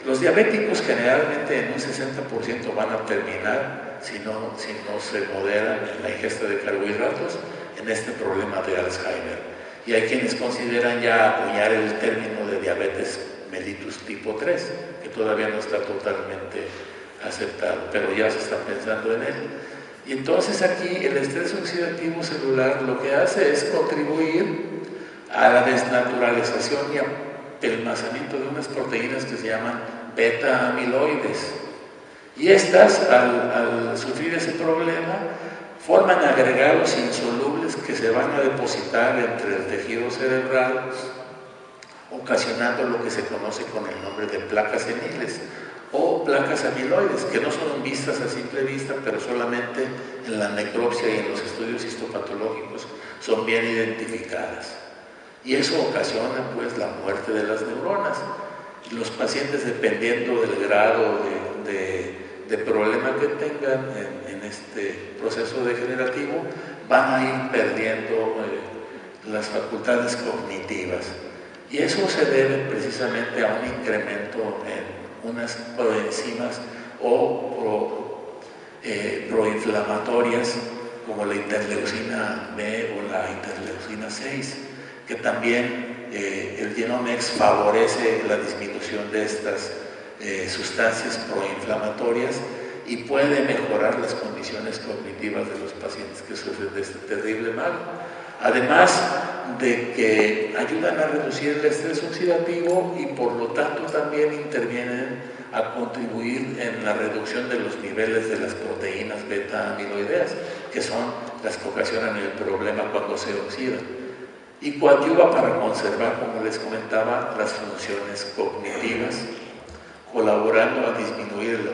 los diabéticos generalmente en un 60% van a terminar, si no se moderan en la ingesta de carbohidratos, en este problema de Alzheimer. Y hay quienes consideran ya acuñar el término de diabetes mellitus tipo 3, que todavía no está totalmente aceptado, pero ya se está pensando en él. Y entonces aquí el estrés oxidativo celular lo que hace es contribuir a la desnaturalización y apelmazamiento de unas proteínas que se llaman beta-amiloides. Y estas, al sufrir ese problema, forman agregados insolubles que se van a depositar entre el tejido cerebral, ocasionando lo que se conoce con el nombre de placas seniles o placas amiloides, que no son vistas a simple vista, pero solamente en la necropsia y en los estudios histopatológicos son bien identificadas. Y eso ocasiona pues la muerte de las neuronas. Los pacientes, dependiendo del grado de problema que tengan en este proceso degenerativo, van a ir perdiendo las facultades cognitivas. Y eso se debe precisamente a un incremento en unas proenzimas o proinflamatorias como la interleucina B o la interleucina 6, que también el Genomex favorece la disminución de estas sustancias proinflamatorias y puede mejorar las condiciones cognitivas de los pacientes que sufren de este terrible mal. Además de que ayudan a reducir el estrés oxidativo y por lo tanto también intervienen a contribuir en la reducción de los niveles de las proteínas beta-amiloideas, que son las que ocasionan el problema cuando se oxidan. Y coadyuva para conservar, como les comentaba, las funciones cognitivas, colaborando a disminuir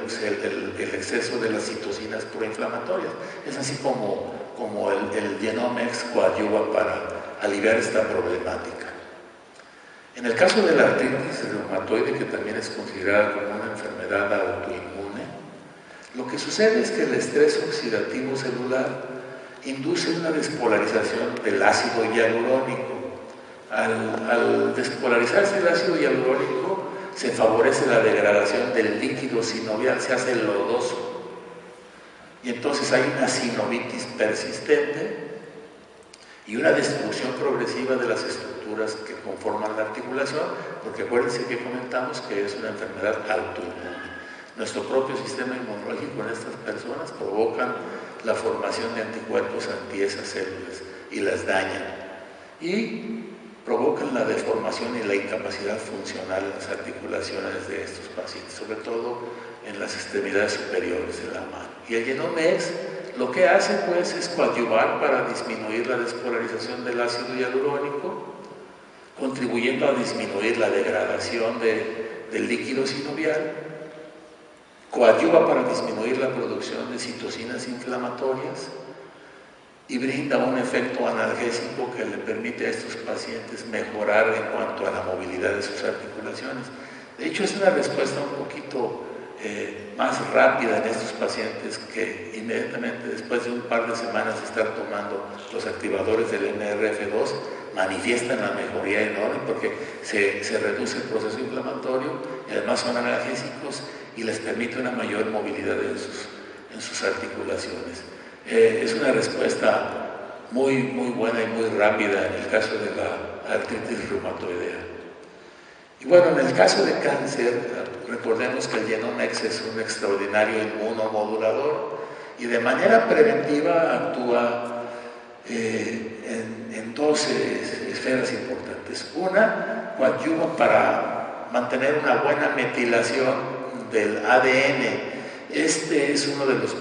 el exceso de las citocinas proinflamatorias. Es así como el Genomex coadyuva para aliviar esta problemática. En el caso de la artritis reumatoide, que también es considerada como una enfermedad autoinmune, lo que sucede es que el estrés oxidativo celular induce una despolarización del ácido hialurónico. Al despolarizarse el ácido hialurónico, se favorece la degradación del líquido sinovial, se hace lodoso. Y entonces hay una sinovitis persistente y una destrucción progresiva de las estructuras que conforman la articulación, porque acuérdense que comentamos que es una enfermedad autoinmune. Nuestro propio sistema inmunológico en estas personas provocan la formación de anticuerpos anti esas células y las dañan. Y provocan la deformación y la incapacidad funcional en las articulaciones de estos pacientes, sobre todo en las extremidades superiores de la mano. Y el Genomex lo que hace pues es coadyuvar para disminuir la despolarización del ácido hialurónico, contribuyendo a disminuir la degradación del líquido sinovial coadyuva para disminuir la producción de citocinas inflamatorias y brinda un efecto analgésico que le permite a estos pacientes mejorar en cuanto a la movilidad de sus articulaciones. De hecho, es una respuesta un poquito más rápida en estos pacientes que inmediatamente después de un par de semanas de estar tomando los activadores del NRF2 manifiestan la mejoría enorme porque se reduce el proceso inflamatorio y además son analgésicos y les permite una mayor movilidad en sus articulaciones. Es una respuesta muy buena y muy rápida en el caso de la artritis reumatoidea. Y bueno, en el caso de cáncer, recordemos que el Genomex es un extraordinario inmunomodulador y de manera preventiva actúa en dos esferas importantes. Una, coadyuva para mantener una buena metilación del ADN. Este es uno de los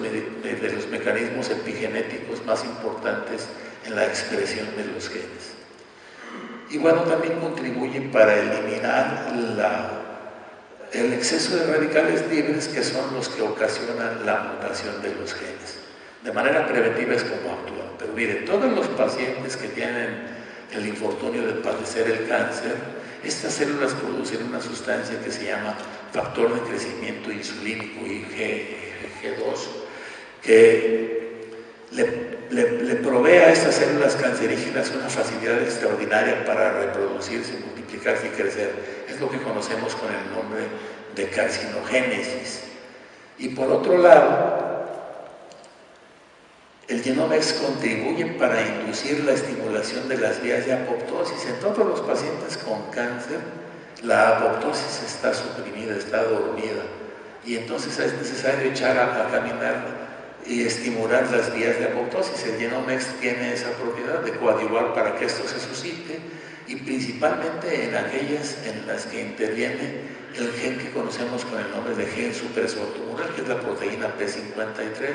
mecanismos epigenéticos más importantes en la expresión de los genes. Y bueno, también contribuye para eliminar el exceso de radicales libres que son los que ocasionan la mutación de los genes. De manera preventiva es como actúan. Pero miren, todos los pacientes que tienen el infortunio de padecer el cáncer, estas células producen una sustancia que se llama factor de crecimiento insulínico, IgG2, que le provee a estas células cancerígenas una facilidad extraordinaria para reproducirse, multiplicarse y crecer. Es lo que conocemos con el nombre de carcinogénesis. Y por otro lado, el Genomex contribuye para inducir la estimulación de las vías de apoptosis. En todos los pacientes con cáncer, la apoptosis está suprimida, está dormida. Y entonces es necesario echar a caminar y estimular las vías de apoptosis. El Genomex tiene esa propiedad de coadyuvar para que esto se suscite y principalmente en aquellas en las que interviene el gen que conocemos con el nombre de gen supresor tumoral, que es la proteína P53.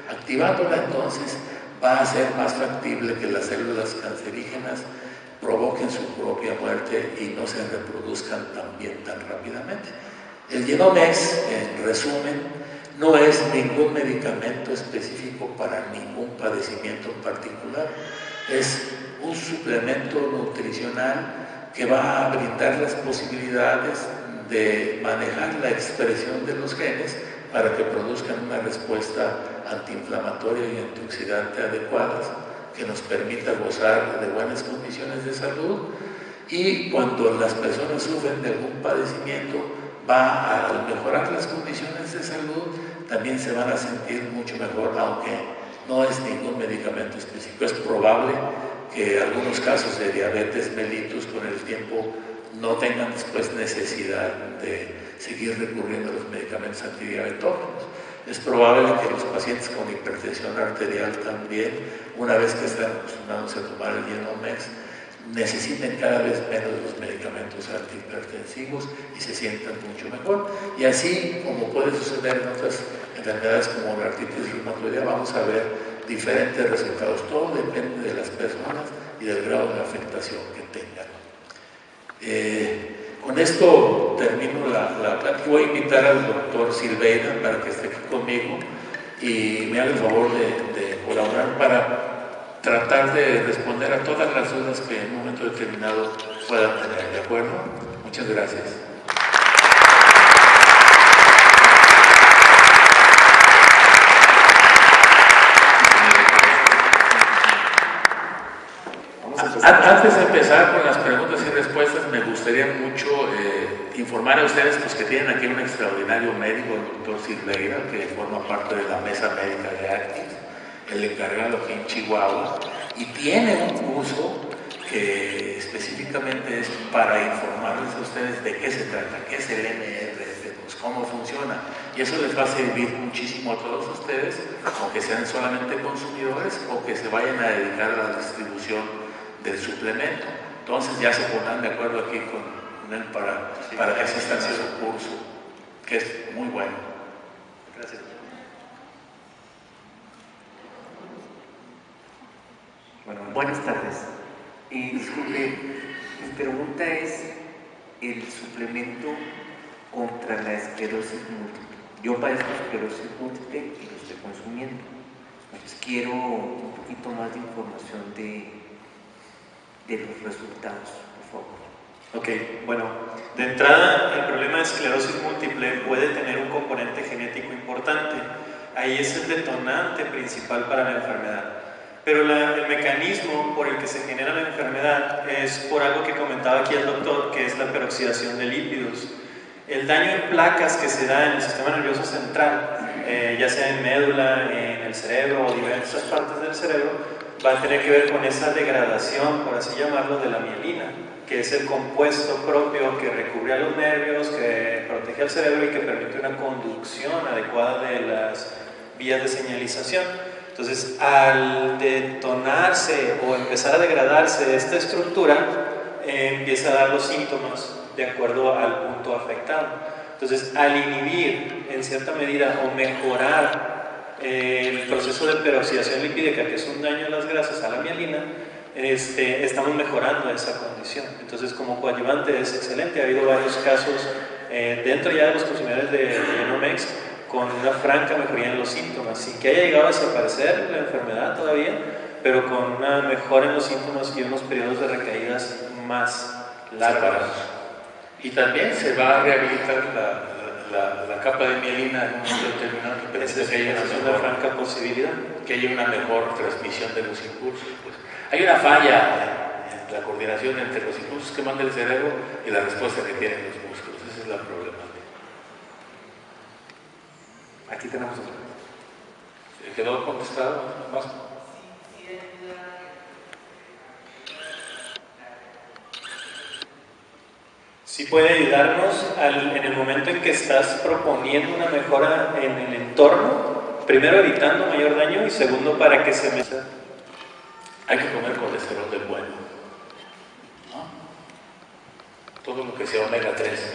Activándola entonces va a ser más factible que las células cancerígenas provoquen su propia muerte y no se reproduzcan tan rápidamente. El Genomex, en resumen, no es ningún medicamento específico para ningún padecimiento en particular. Es un suplemento nutricional que va a brindar las posibilidades de manejar la expresión de los genes para que produzcan una respuesta antiinflamatoria y antioxidante adecuadas que nos permita gozar de buenas condiciones de salud, y cuando las personas sufren de algún padecimiento, va a mejorar las condiciones de salud, también se van a sentir mucho mejor, aunque no es ningún medicamento específico. Es probable que algunos casos de diabetes mellitus con el tiempo no tengan después necesidad de seguir recurriendo a los medicamentos antidiabetógenos. Es probable que los pacientes con hipertensión arterial también, una vez que están acostumbrados a tomar el Genomex, necesiten cada vez menos los medicamentos antihipertensivos y se sientan mucho mejor. Y así como puede suceder en otras enfermedades como la artritis reumatoidea, vamos a ver diferentes resultados. Todo depende de las personas y del grado de afectación que tengan. Con esto termino la plática. Voy a invitar al doctor Silveira para que esté aquí conmigo y me haga el favor de colaborar para tratar de responder a todas las dudas que en un momento determinado puedan tener. ¿De acuerdo? Muchas gracias. Antes de empezar con las preguntas y respuestas, me gustaría mucho informar a ustedes pues, que tienen aquí un extraordinario médico, el doctor Silveira, que forma parte de la mesa médica de Actis, el encargado aquí en Chihuahua, y tiene un curso que específicamente es para informarles a ustedes de qué se trata, qué es el NRF2, cómo funciona, y eso les va a servir muchísimo a todos ustedes, aunque sean solamente consumidores o que se vayan a dedicar a la distribución del suplemento. Entonces ya se pondrán de acuerdo aquí con él para que asistan a su curso, que es muy bueno. Gracias. Bueno, buenas tardes. Disculpe, mi pregunta es el suplemento contra la esclerosis múltiple. Yo padezco esclerosis múltiple y lo estoy consumiendo. Entonces quiero un poquito más de información de los resultados, por favor. Ok, bueno, de entrada el problema de esclerosis múltiple puede tener un componente genético importante. Ahí es el detonante principal para la enfermedad. Pero el mecanismo por el que se genera la enfermedad es por algo que comentaba aquí el doctor, que es la peroxidación de lípidos. El daño en placas que se da en el sistema nervioso central, ya sea en médula, en el cerebro o diversas partes del cerebro, va a tener que ver con esa degradación, por así llamarlo, de la mielina, que es el compuesto propio que recubre a los nervios, que protege al cerebro y que permite una conducción adecuada de las vías de señalización. Entonces, al detonarse o empezar a degradarse esta estructura, empieza a dar los síntomas de acuerdo al punto afectado. Entonces, al inhibir en cierta medida o mejorar el proceso de peroxidación lipídica, que es un daño a las grasas, a la mielina, estamos mejorando esa condición. Entonces, como coadyuvante es excelente. Ha habido varios casos dentro ya de los consumidores de Genomex con una franca mejoría en los síntomas, sin que haya llegado a desaparecer la enfermedad todavía, pero con una mejora en los síntomas y unos periodos de recaídas más largos. Y también se va a rehabilitar la capa de mielina en un momento determinado, que permite que haya una franca posibilidad. Que haya una mejor transmisión de los impulsos. Pues. Hay una falla en la coordinación entre los impulsos que manda el cerebro y la respuesta que tienen los músculos. Esa es la problemática. Aquí tenemos otro. ¿Quedó contestado? ¿Más? Sí puede ayudarnos en el momento en que estás proponiendo una mejora en el entorno, primero evitando mayor daño y segundo para que se meta. Hay que comer colesterol del bueno, ¿no? Todo lo que sea omega 3,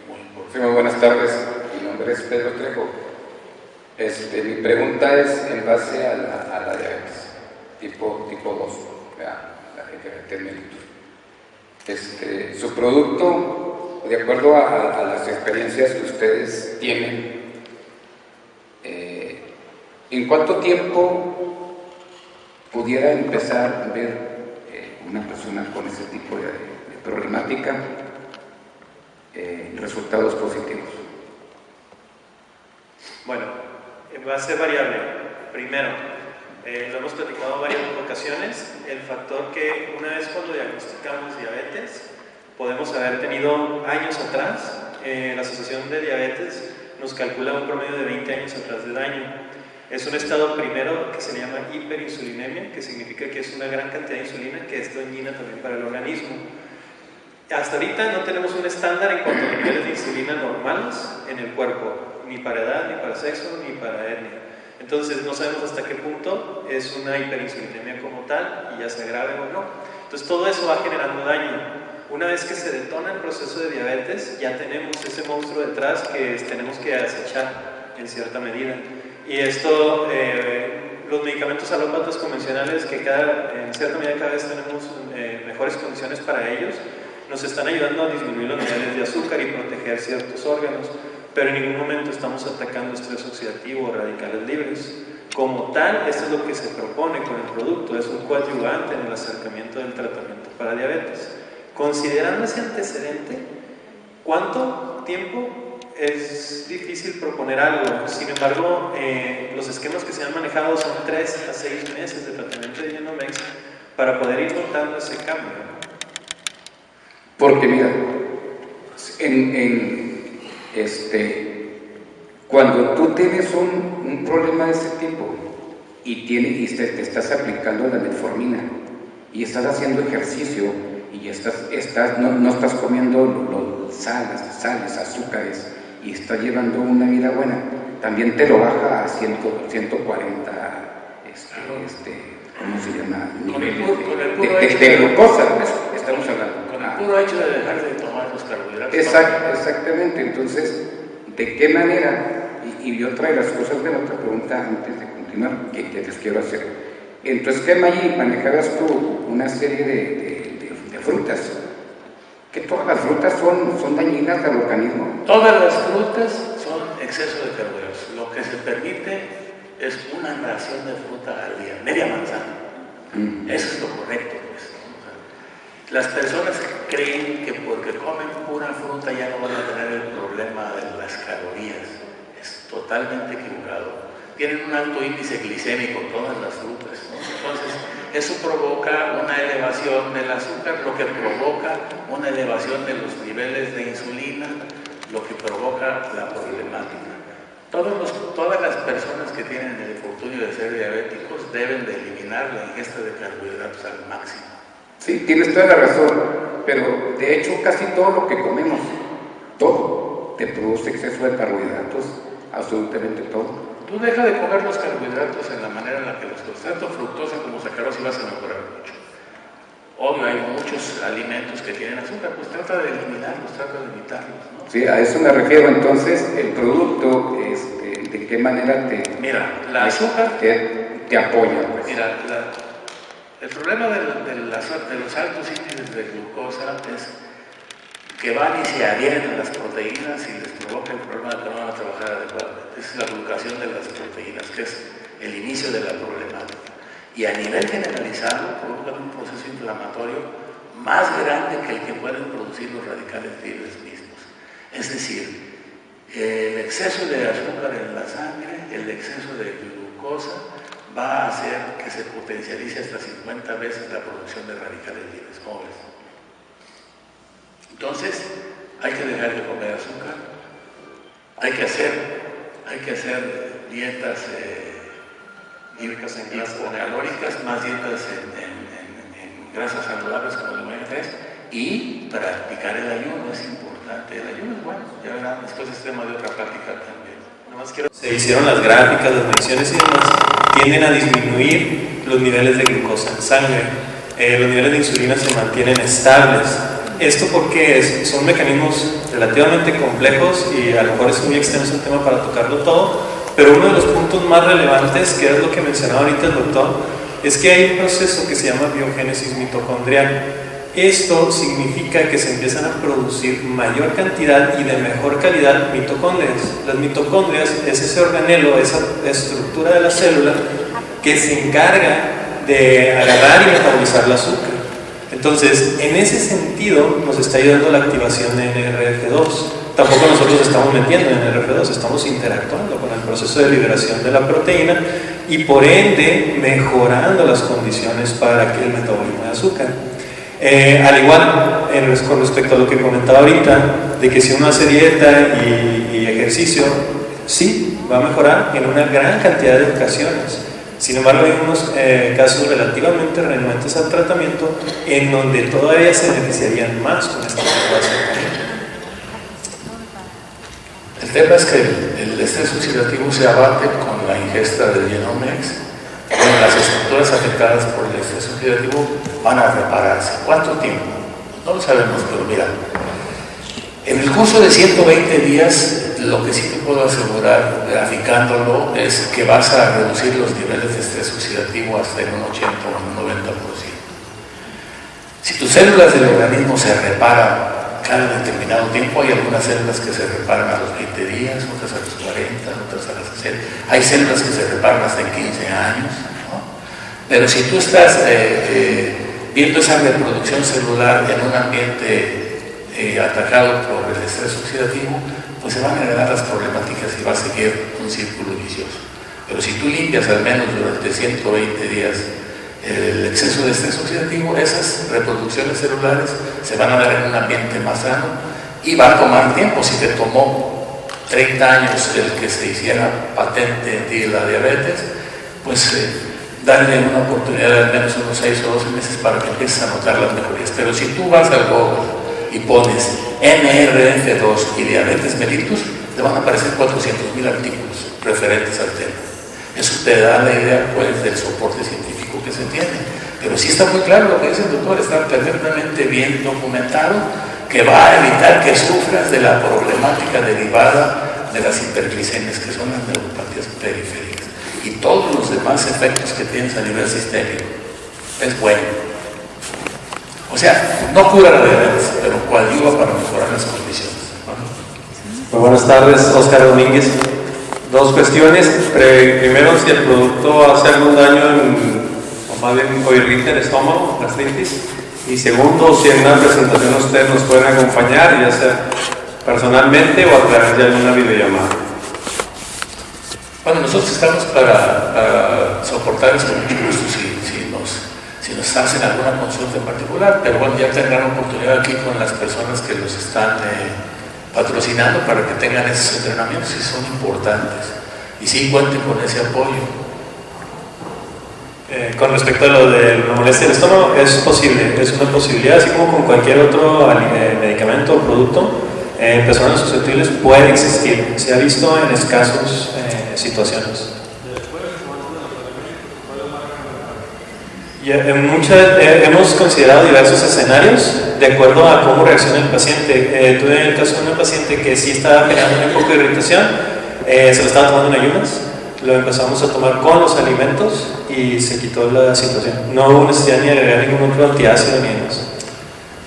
muy importante. Sí, muy buenas tardes, mi nombre es Pedro Trejo. Mi pregunta es en base a la diabetes tipo 2, la diabetes mellitus. Su producto, de acuerdo a las experiencias que ustedes tienen, ¿en cuánto tiempo pudiera empezar a ver una persona con ese tipo de problemática resultados positivos? Bueno, va a ser variable. Primero, lo hemos platicado en varias ocasiones, el factor que una vez cuando diagnosticamos diabetes, podemos haber tenido años atrás, la Asociación de Diabetes nos calcula un promedio de 20 años atrás de daño. Es un estado primero que se llama hiperinsulinemia, que significa que es una gran cantidad de insulina que es dañina también para el organismo. Hasta ahorita no tenemos un estándar en cuanto a niveles de insulina normales en el cuerpo, ni para edad, ni para sexo, ni para etnia. Entonces no sabemos hasta qué punto es una hiperinsulinemia como tal y ya sea grave o no. Entonces todo eso va generando daño. Una vez que se detona el proceso de diabetes, ya tenemos ese monstruo detrás que tenemos que acechar en cierta medida. Y esto, los medicamentos alópatas convencionales, que en cierta medida cada vez tenemos mejores condiciones para ellos, nos están ayudando a disminuir los niveles de azúcar y proteger ciertos órganos, pero en ningún momento estamos atacando estrés oxidativo o radicales libres. Como tal, esto es lo que se propone con el producto, es un coadyuvante en el acercamiento del tratamiento para diabetes. Considerando ese antecedente, ¿cuánto tiempo? Es difícil proponer algo. Sin embargo, los esquemas que se han manejado son 3 a 6 meses de tratamiento de Genomex para poder ir notando ese cambio. Porque mira, cuando tú tienes un problema de ese tipo y te estás aplicando la metformina y estás haciendo ejercicio y no estás comiendo sales, azúcares y estás llevando una vida buena, también te lo baja a 140, ¿cómo se llama? De glucosa, estamos hablando. Con el puro hecho de dejar de tomar los carbohidratos. Exactamente. Entonces, ¿de qué manera? Y otra de las cosas, de la otra pregunta antes de continuar, que les quiero hacer. En tu esquema allí manejabas tú una serie de frutas. ¿Que todas las frutas son dañinas al organismo? Todas las frutas son son exceso de carbohidratos. Lo que se permite es una ración de fruta al día, media manzana. Eso es lo correcto, pues. O sea, las personas creen que porque comen pura fruta ya no van a tener el problema de las calorías. Es totalmente equivocado. Tienen un alto índice glicémico todas las frutas, ¿no? Entonces, eso provoca una elevación del azúcar, lo que provoca una elevación de los niveles de insulina, lo que provoca la problemática. Todas las personas que tienen el infortunio de ser diabéticos deben de eliminar la ingesta de carbohidratos al máximo. Sí, tienes toda la razón, pero de hecho casi todo lo que comemos, todo, te produce exceso de carbohidratos, absolutamente todo. Tú deja de comer los carbohidratos en la manera en la que los comes, tanto fructosa como sacarosa, y vas a mejorar mucho. Obvio, hay muchos alimentos que tienen azúcar, pues trata de eliminarlos, trata de evitarlos, ¿no? Sí, a eso me refiero. Entonces, el producto, ¿de qué manera te... Mira, la azúcar... te apoya, pues. Mira, el problema de los altos índices de glucosa es que van y se adhieren a las proteínas y les provoca el problema de que no van a trabajar adecuadamente. Esa es la glucación de las proteínas, que es el inicio de la problemática. Y a nivel generalizado provocan un proceso inflamatorio más grande que el que pueden producir los radicales libres mismos. Es decir, el exceso de azúcar en la sangre, el exceso de glucosa, va a hacer que se potencialice hasta 50 veces la producción de radicales libres. ¿Cómo ves? Entonces, hay que dejar de comer azúcar, hay que hacer dietas hipocalóricas, más dietas en grasas saludables como el omega 3, y practicar el ayuno es importante. El ayuno es bueno, ya verán, después es tema de otra plática también. Se hicieron las gráficas, las mediciones y demás, tienden a disminuir los niveles de glucosa en sangre, los niveles de insulina se mantienen estables. Esto porque son mecanismos relativamente complejos y a lo mejor es muy extenso el tema para tocarlo todo, pero uno de los puntos más relevantes, que es lo que mencionaba ahorita el doctor, es que hay un proceso que se llama biogénesis mitocondrial. Esto significa que se empiezan a producir mayor cantidad y de mejor calidad mitocondrias. Las mitocondrias es ese organelo, esa estructura de la célula que se encarga de agarrar y metabolizar el azúcar. Entonces, en ese sentido, nos está ayudando la activación de NRF2. Tampoco nosotros estamos metiendo en NRF2, estamos interactuando con el proceso de liberación de la proteína y por ende mejorando las condiciones para que el metabolismo de azúcar. Al igual, con respecto a lo que comentaba ahorita, de que si uno hace dieta y ejercicio, sí, va a mejorar en una gran cantidad de ocasiones. Sin embargo, hay unos casos relativamente renuentes al tratamiento en donde todavía se beneficiarían más con esta situación. El tema es que el estrés oxidativo se abate con la ingesta de Genomex. Bueno, las estructuras afectadas por el estrés oxidativo van a repararse. ¿Cuánto tiempo? No lo sabemos, pero mira, en el curso de 120 días, lo que sí te puedo asegurar, graficándolo, es que vas a reducir los niveles de estrés oxidativo hasta en un 80 o un 90%. Si tus células del organismo se reparan cada determinado tiempo, hay algunas células que se reparan a los 20 días, otras a los 40, otras a los 60. Hay células que se reparan hasta en 15 años, ¿no? Pero si tú estás viendo esa reproducción celular en un ambiente atacado por el estrés oxidativo, pues se van a generar las problemáticas y va a seguir un círculo vicioso. Pero si tú limpias al menos durante 120 días el exceso de estrés oxidativo, esas reproducciones celulares se van a dar en un ambiente más sano y va a tomar tiempo. Si te tomó 30 años el que se hiciera patente en ti la diabetes, pues darle una oportunidad de al menos unos 6 o 12 meses para que empieces a notar las mejorías. Pero si tú vas al Google y pones NRF2 y diabetes mellitus, te van a aparecer 400,000 artículos referentes al tema. Eso te da la idea, pues, del soporte científico que se tiene. Pero sí está muy claro lo que dice el doctor, está perfectamente bien documentado, que va a evitar que sufras de la problemática derivada de las hiperglicemias, que son las neuropatías periféricas, y todos los demás efectos que tienes a nivel sistémico. Es bueno. O sea, no cura la diabetes, pero coadyuva para mejorar las condiciones. Muy buenas tardes, Oscar Domínguez. Dos cuestiones. Primero, si el producto hace algún daño o más bien o irrita el estómago, gastritis. Y segundo, si en una presentación ustedes nos pueden acompañar, ya sea personalmente o a través de alguna videollamada. Bueno, nosotros estamos para soportarles con mucho gusto si nos hacen alguna consulta en particular, pero bueno, ya tendrán oportunidad aquí con las personas que los están patrocinando para que tengan esos entrenamientos que son importantes y sí cuenten con ese apoyo. Con respecto a lo de la molestia del estómago, es posible, es una posibilidad, así como con cualquier otro medicamento o producto, en personas susceptibles puede existir, se ha visto en escasos situaciones. Y hemos considerado diversos escenarios de acuerdo a cómo reacciona el paciente. Tuve el caso de una paciente que sí estaba generando un poco de irritación, se lo estaba tomando en ayunas, lo empezamos a tomar con los alimentos y se quitó la situación. No hubo necesidad ni de agregar ningún otro antiácido ni demás.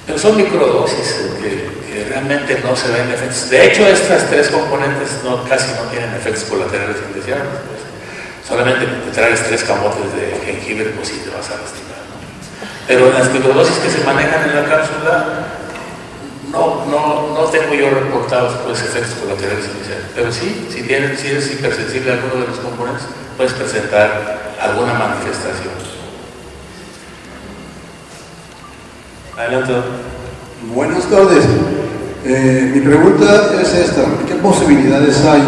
Pero son microdosis que realmente no se ven efectos. De hecho, estas tres componentes casi no tienen efectos colaterales indeseables. Solamente te traes 3 camotes de jengibre, pues sí te vas a lastimar, ¿no? Pero en las microdosis que se manejan en la cápsula, no tengo yo reportados pues, efectos colaterales iniciales. Pero sí, si eres hipersensible a alguno de los componentes, puedes presentar alguna manifestación. Adelante. Buenas tardes. Mi pregunta es esta: ¿qué posibilidades hay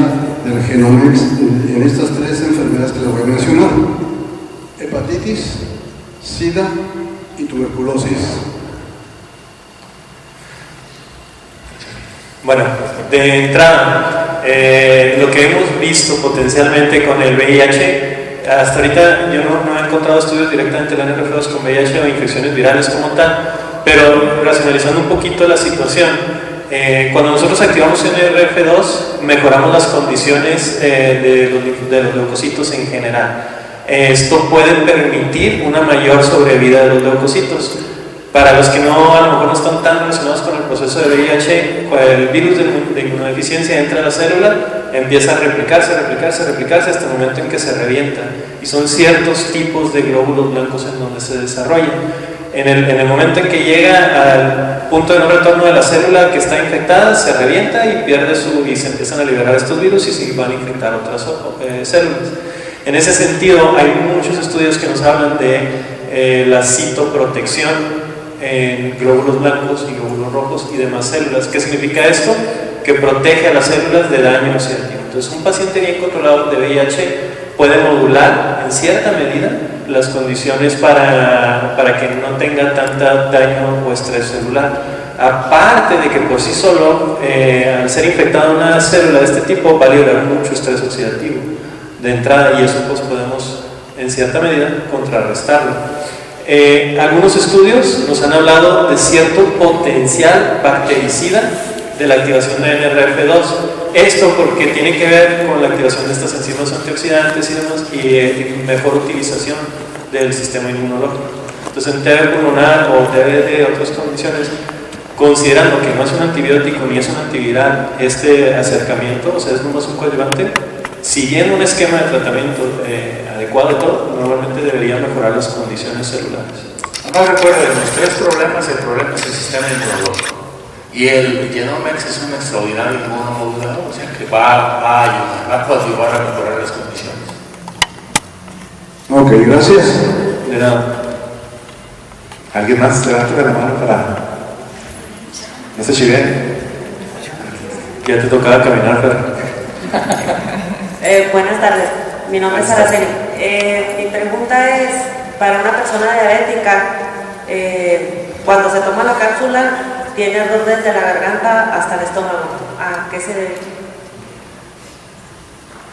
del Genomics en estas 3 enfermedades que les voy a mencionar? Hepatitis, SIDA y tuberculosis. Bueno, de entrada, lo que hemos visto potencialmente con el VIH, hasta ahorita yo no he encontrado estudios directamente de NRF2 con VIH o infecciones virales como tal, pero racionalizando un poquito la situación, cuando nosotros activamos NRF2 mejoramos las condiciones de los leucocitos en general. Esto puede permitir una mayor sobrevida de los leucocitos. Para los que a lo mejor no están tan relacionados con el proceso de VIH, el virus de inmunodeficiencia entra a la célula, empieza a replicarse hasta el momento en que se revienta. Y son ciertos tipos de glóbulos blancos en donde se desarrollan. En el momento en que llega al punto de no retorno de la célula que está infectada, se revienta y se empiezan a liberar estos virus y se van a infectar otras células. En ese sentido, hay muchos estudios que nos hablan de la citoprotección en glóbulos blancos y glóbulos rojos y demás células. ¿Qué significa esto? Que protege a las células de daño oxidativo. Entonces, un paciente bien controlado de VIH puede modular en cierta medida las condiciones para que no tenga tanta daño o estrés celular. Aparte de que por sí solo, al ser infectada una célula de este tipo, va a liberar mucho estrés oxidativo de entrada, y eso pues podemos en cierta medida contrarrestarlo. Algunos estudios nos han hablado de cierto potencial bactericida de la activación de NRF2. Esto porque tiene que ver con la activación de estas enzimas antioxidantes y demás, y mejor utilización del sistema inmunológico. Entonces, en TB pulmonar o TB de otras condiciones, considerando que no es un antibiótico ni es un antiviral, este acercamiento, o sea, es nomás un coadyuvante, siguiendo un esquema de tratamiento adecuado y todo, normalmente debería mejorar las condiciones celulares. No recuerden, los 3 problemas, el problema es el sistema inmunológico. Y el Genomics es un extraordinario inmunomodulador, o sea que va a ayudar, va a ayudar a mejorar las condiciones. Ok, gracias. De nada. ¿Alguien más levanta la mano para no se chiven? Ya te tocaba caminar, pero... Buenas tardes, mi nombre es Araceli. Mi pregunta es, para una persona diabética, cuando se toma la cápsula, tiene ardor desde la garganta hasta el estómago. ¿A qué se debe?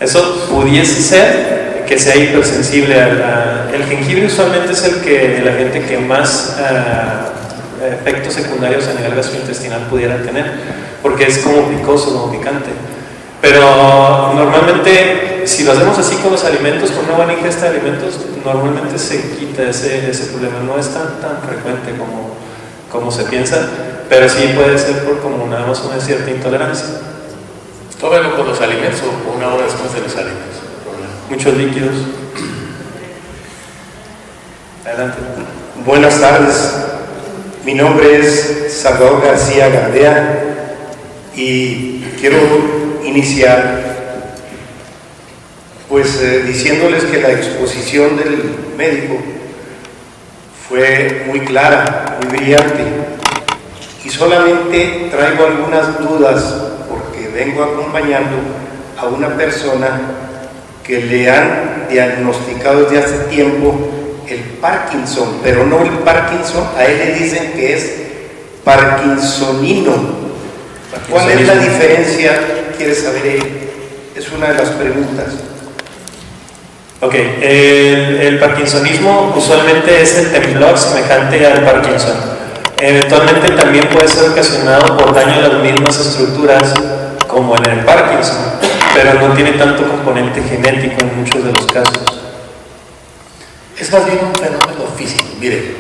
Eso pudiese ser que sea hipersensible el jengibre. Usualmente es el agente que más efectos secundarios a nivel gastrointestinal pudiera tener, porque es como picoso, como picante. Pero normalmente, si lo hacemos así con los alimentos, con una buena ingesta de alimentos, normalmente se quita ese problema. No es tan frecuente como se piensa, pero sí puede ser por como nada más una cierta intolerancia. Tómelo con los alimentos o 1 hora después de los alimentos. Muchos líquidos. Adelante. Buenas tardes. Mi nombre es Salvador García Gardea y quiero iniciar diciéndoles que la exposición del médico fue muy clara, muy brillante, y solamente traigo algunas dudas porque vengo acompañando a una persona que le han diagnosticado desde hace tiempo el Parkinson, pero no el Parkinson, a él le dicen que es parkinsonino. ¿Cuál es la diferencia? ¿Quiere saber él? Es una de las preguntas. Ok, el parkinsonismo usualmente es el temblor semejante al Parkinson. Eventualmente también puede ser ocasionado por daño a las mismas estructuras como en el Parkinson, pero no tiene tanto componente genético en muchos de los casos. Es más bien un fenómeno físico. Mire,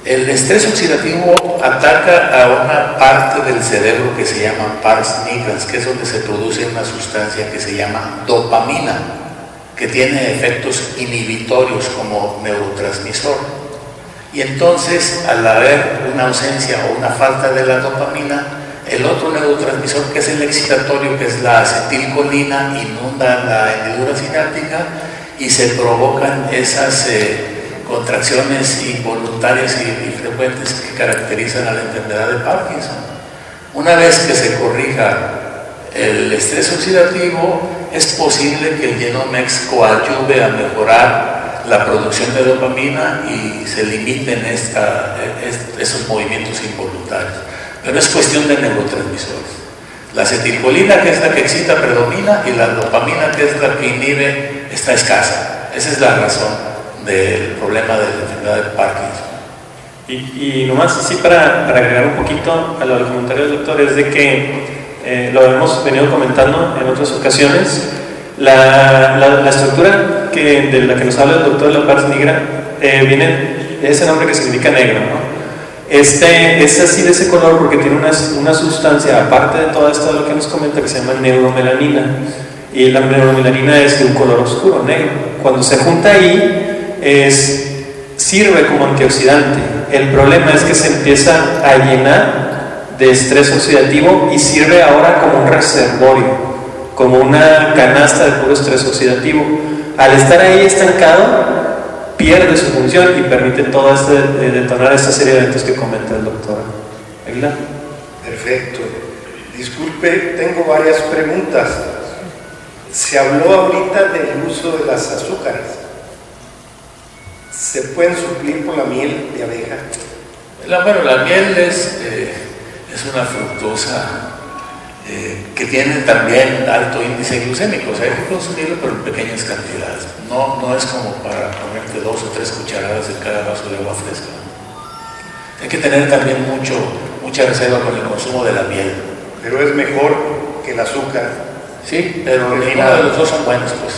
el estrés oxidativo ataca a una parte del cerebro que se llama pars nigrans, que es donde se produce una sustancia que se llama dopamina, que tiene efectos inhibitorios como neurotransmisor. Y entonces, al haber una ausencia o una falta de la dopamina, el otro neurotransmisor, que es el excitatorio, que es la acetilcolina, inunda la hendidura sináptica y se provocan esas contracciones involuntarias y frecuentes que caracterizan a la enfermedad de Parkinson. Una vez que se corrija el estrés oxidativo, es posible que el Genomex coadyuve a mejorar la producción de dopamina y se limiten esos movimientos involuntarios. Pero es cuestión de neurotransmisores. La acetilcolina, que es la que excita, predomina, y la dopamina, que es la que inhibe, está escasa. Esa es la razón del problema de la enfermedad de Parkinson. Y nomás así para agregar un poquito a lo del comentario del doctor, es de que lo hemos venido comentando en otras ocasiones, la estructura de la que nos habla el doctor de la pars nigra viene de ese nombre que significa negro, ¿no? Es así de ese color porque tiene una sustancia, aparte de todo esto de lo que nos comenta, que se llama neuromelanina, y la neuromelanina es de un color oscuro, negro. Cuando se junta ahí, sirve como antioxidante. El problema es que se empieza a llenar de estrés oxidativo y sirve ahora como un reservorio, como una canasta de puro estrés oxidativo. Al estar ahí estancado, pierde su función y permite detonar esta serie de eventos que comenta el doctor Aguilar. Perfecto. Disculpe, tengo varias preguntas. Se habló ahorita del uso de las azúcares. ¿Se pueden suplir por la miel de abeja? La miel es una fructosa que tiene también alto índice glucémico, o sea, hay que consumirlo pero en pequeñas cantidades. No es como para comerte 2 o 3 cucharadas de cada vaso de agua fresca. Hay que tener también mucha reserva con el consumo de la miel. Pero es mejor que el azúcar. Sí, pero ninguno de los dos son buenos, pues.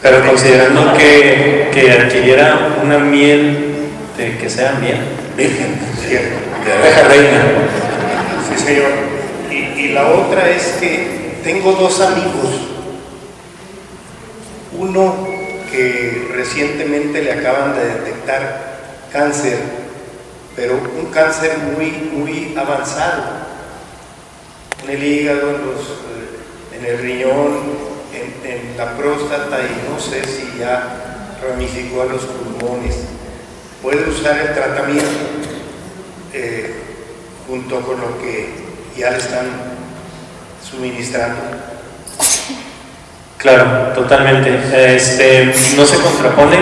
Pero considerando que adquiriera una miel que sea miel virgen, ¿cierto? De abeja reina. Sí, señor. Y la otra es que tengo 2 amigos. Uno que recientemente le acaban de detectar cáncer, pero un cáncer muy avanzado, en el hígado, en el riñón, en la próstata, y no sé si ya ramificó a los pulmones. Puede usar el tratamiento junto con lo que ya le están suministrando. Claro, totalmente. No se contrapone.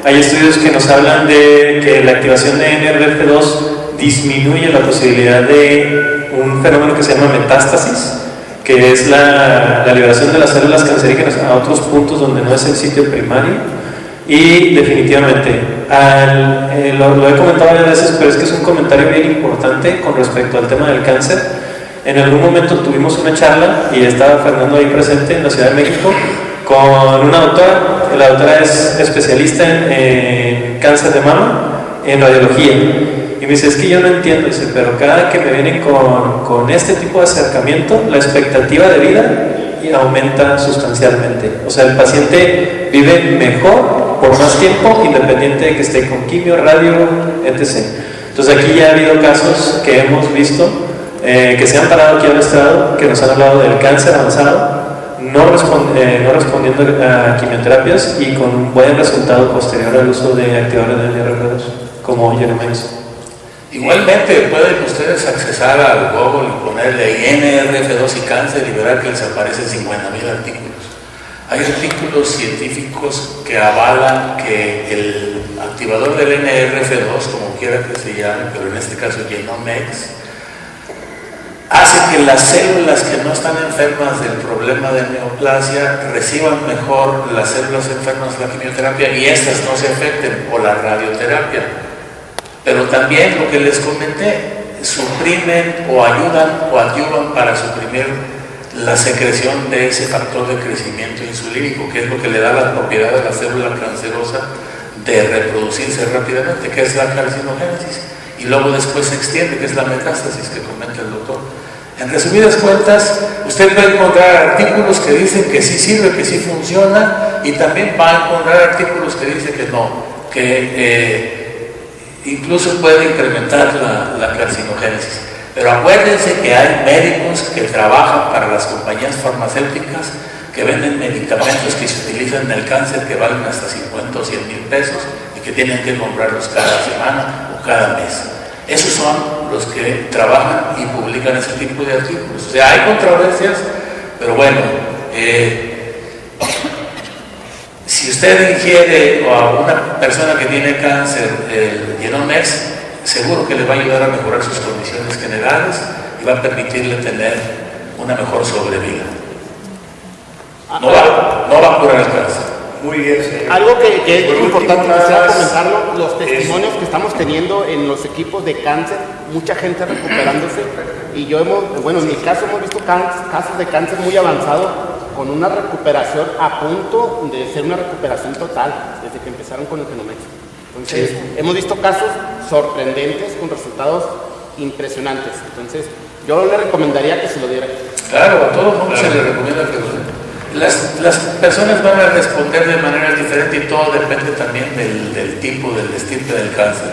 Hay estudios que nos hablan de que la activación de NRF2 disminuye la posibilidad de un fenómeno que se llama metástasis, que es la liberación de las células cancerígenas a otros puntos donde no es el sitio primario. Y definitivamente, lo he comentado varias veces, pero es que es un comentario bien importante con respecto al tema del cáncer. En algún momento tuvimos una charla y estaba Fernando ahí presente en la Ciudad de México con una doctora. La doctora es especialista en cáncer de mama, en radiología. Y me dice, es que yo no entiendo, pero cada que me vienen con este tipo de acercamiento, la expectativa de vida y aumenta sustancialmente. O sea, el paciente vive mejor por más tiempo, independiente de que esté con quimio, radio, etc. Entonces aquí ya ha habido casos que hemos visto que se han parado aquí al estrado, que nos han hablado del cáncer avanzado, no respondiendo a quimioterapias y con un buen resultado posterior al uso de activadores de NRF2 como Genomex. Igualmente pueden ustedes accesar al Google y ponerle NRF2 y cáncer y verán que les aparecen 50,000 artículos. Hay artículos científicos que avalan que el activador del NRF2, como quiera que se llame, pero en este caso Genomex, hace que las células que no están enfermas del problema de neoplasia reciban mejor las células enfermas de la quimioterapia y estas no se afecten, o la radioterapia. Pero también lo que les comenté, suprimen o ayudan o adyuvan para suprimir la secreción de ese factor de crecimiento insulínico, que es lo que le da la propiedad a la célula cancerosa de reproducirse rápidamente, que es la carcinogénesis, y luego después se extiende, que es la metástasis que comenta el doctor. En resumidas cuentas, usted va a encontrar artículos que dicen que sí sirve, que sí funciona, y también va a encontrar artículos que dicen que no, que incluso puede incrementar la carcinogénesis. Pero acuérdense que hay médicos que trabajan para las compañías farmacéuticas que venden medicamentos que se utilizan en el cáncer que valen hasta 50 o 100 mil pesos y que tienen que comprarlos cada semana o cada mes. Esos son los que trabajan y publican ese tipo de artículos. O sea, hay controversias, pero bueno, si usted ingiere a una persona que tiene cáncer el Genomex, seguro que le va a ayudar a mejorar sus condiciones generales y va a permitirle tener una mejor sobrevida. No va a curar el cáncer. Muy bien, señor. Algo que es importante quisiera comentarlo, los testimonios que estamos teniendo en los equipos de cáncer, mucha gente recuperándose, y en mi caso hemos visto casos de cáncer muy avanzado con una recuperación a punto de ser una recuperación total desde que empezaron con el Genomex. Entonces, hemos visto casos sorprendentes con resultados impresionantes. Entonces, yo le recomendaría que se lo diera. Claro, a todo el mundo se le recomienda que lo den. Las personas van a responder de manera diferente y todo depende también del tipo, del estirpe del cáncer.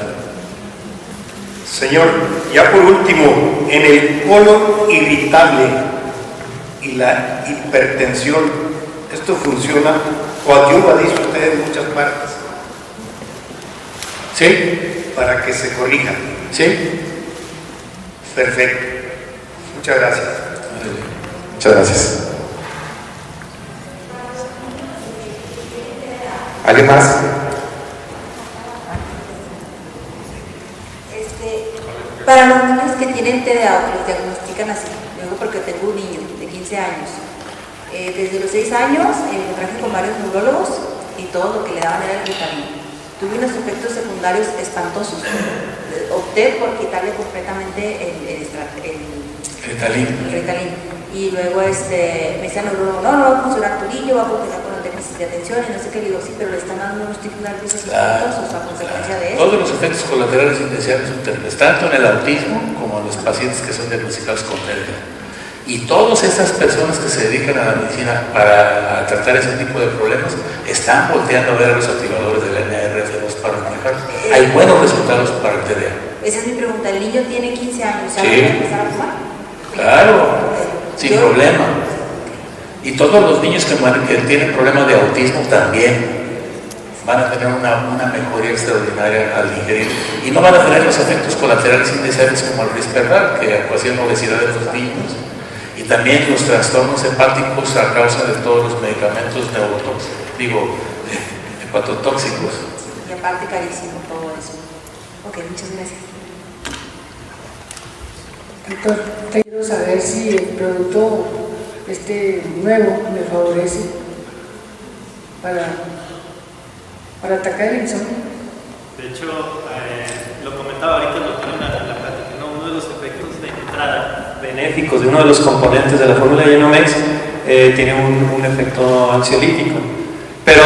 Señor, ya por último, en el colon irritable y la hipertensión, ¿esto funciona? Coadyuva, dice usted, en muchas partes. ¿Sí? Para que se corrija. ¿Sí? Perfecto. Muchas gracias. Muchas gracias. ¿Alguien más? Para los niños que tienen TDA o que los diagnostican así, luego porque tengo un niño de 15 años, desde los 6 años lo traje con varios neurólogos y todo lo que le daban era el Ritalin. Tuve unos efectos secundarios espantosos. Opté por quitarle completamente el Ritalin. Y luego me decía el neurólogo, no va a funcionar tu niño, va a funcionar con el déficit de atención y no sé qué. Le digo, sí, pero le están dando unos tipos nerviosos espantosos a consecuencia de eso. Todos los efectos colaterales indeseables son terribles, tanto en el autismo como en los pacientes que son diagnosticados con TERGA. Y todas esas personas que se dedican a la medicina para tratar ese tipo de problemas están volteando a ver a los activadores del NRF2 para manejar. Hay buenos resultados para el TDA. Esa es mi pregunta. El niño tiene 15 años, ¿ya sí. puede empezar a fumar? Claro, sin problema. Y todos los niños que tienen problemas de autismo también van a tener una mejoría extraordinaria al ingerir. Y no van a tener los efectos colaterales indeseables como el risperidone, que ocasiona obesidad en los niños. Y también los trastornos hepáticos a causa de todos los medicamentos hepatotóxicos. Y aparte carísimo todo eso. Ok, muchas gracias. Doctor, quiero saber si el producto nuevo me favorece para atacar el insomnio. De hecho, lo comentaba ahorita el doctor en la plática, ¿no? Uno de los efectos de entrada benéficos de uno de los componentes de la fórmula de Genomex tiene un efecto ansiolítico. Pero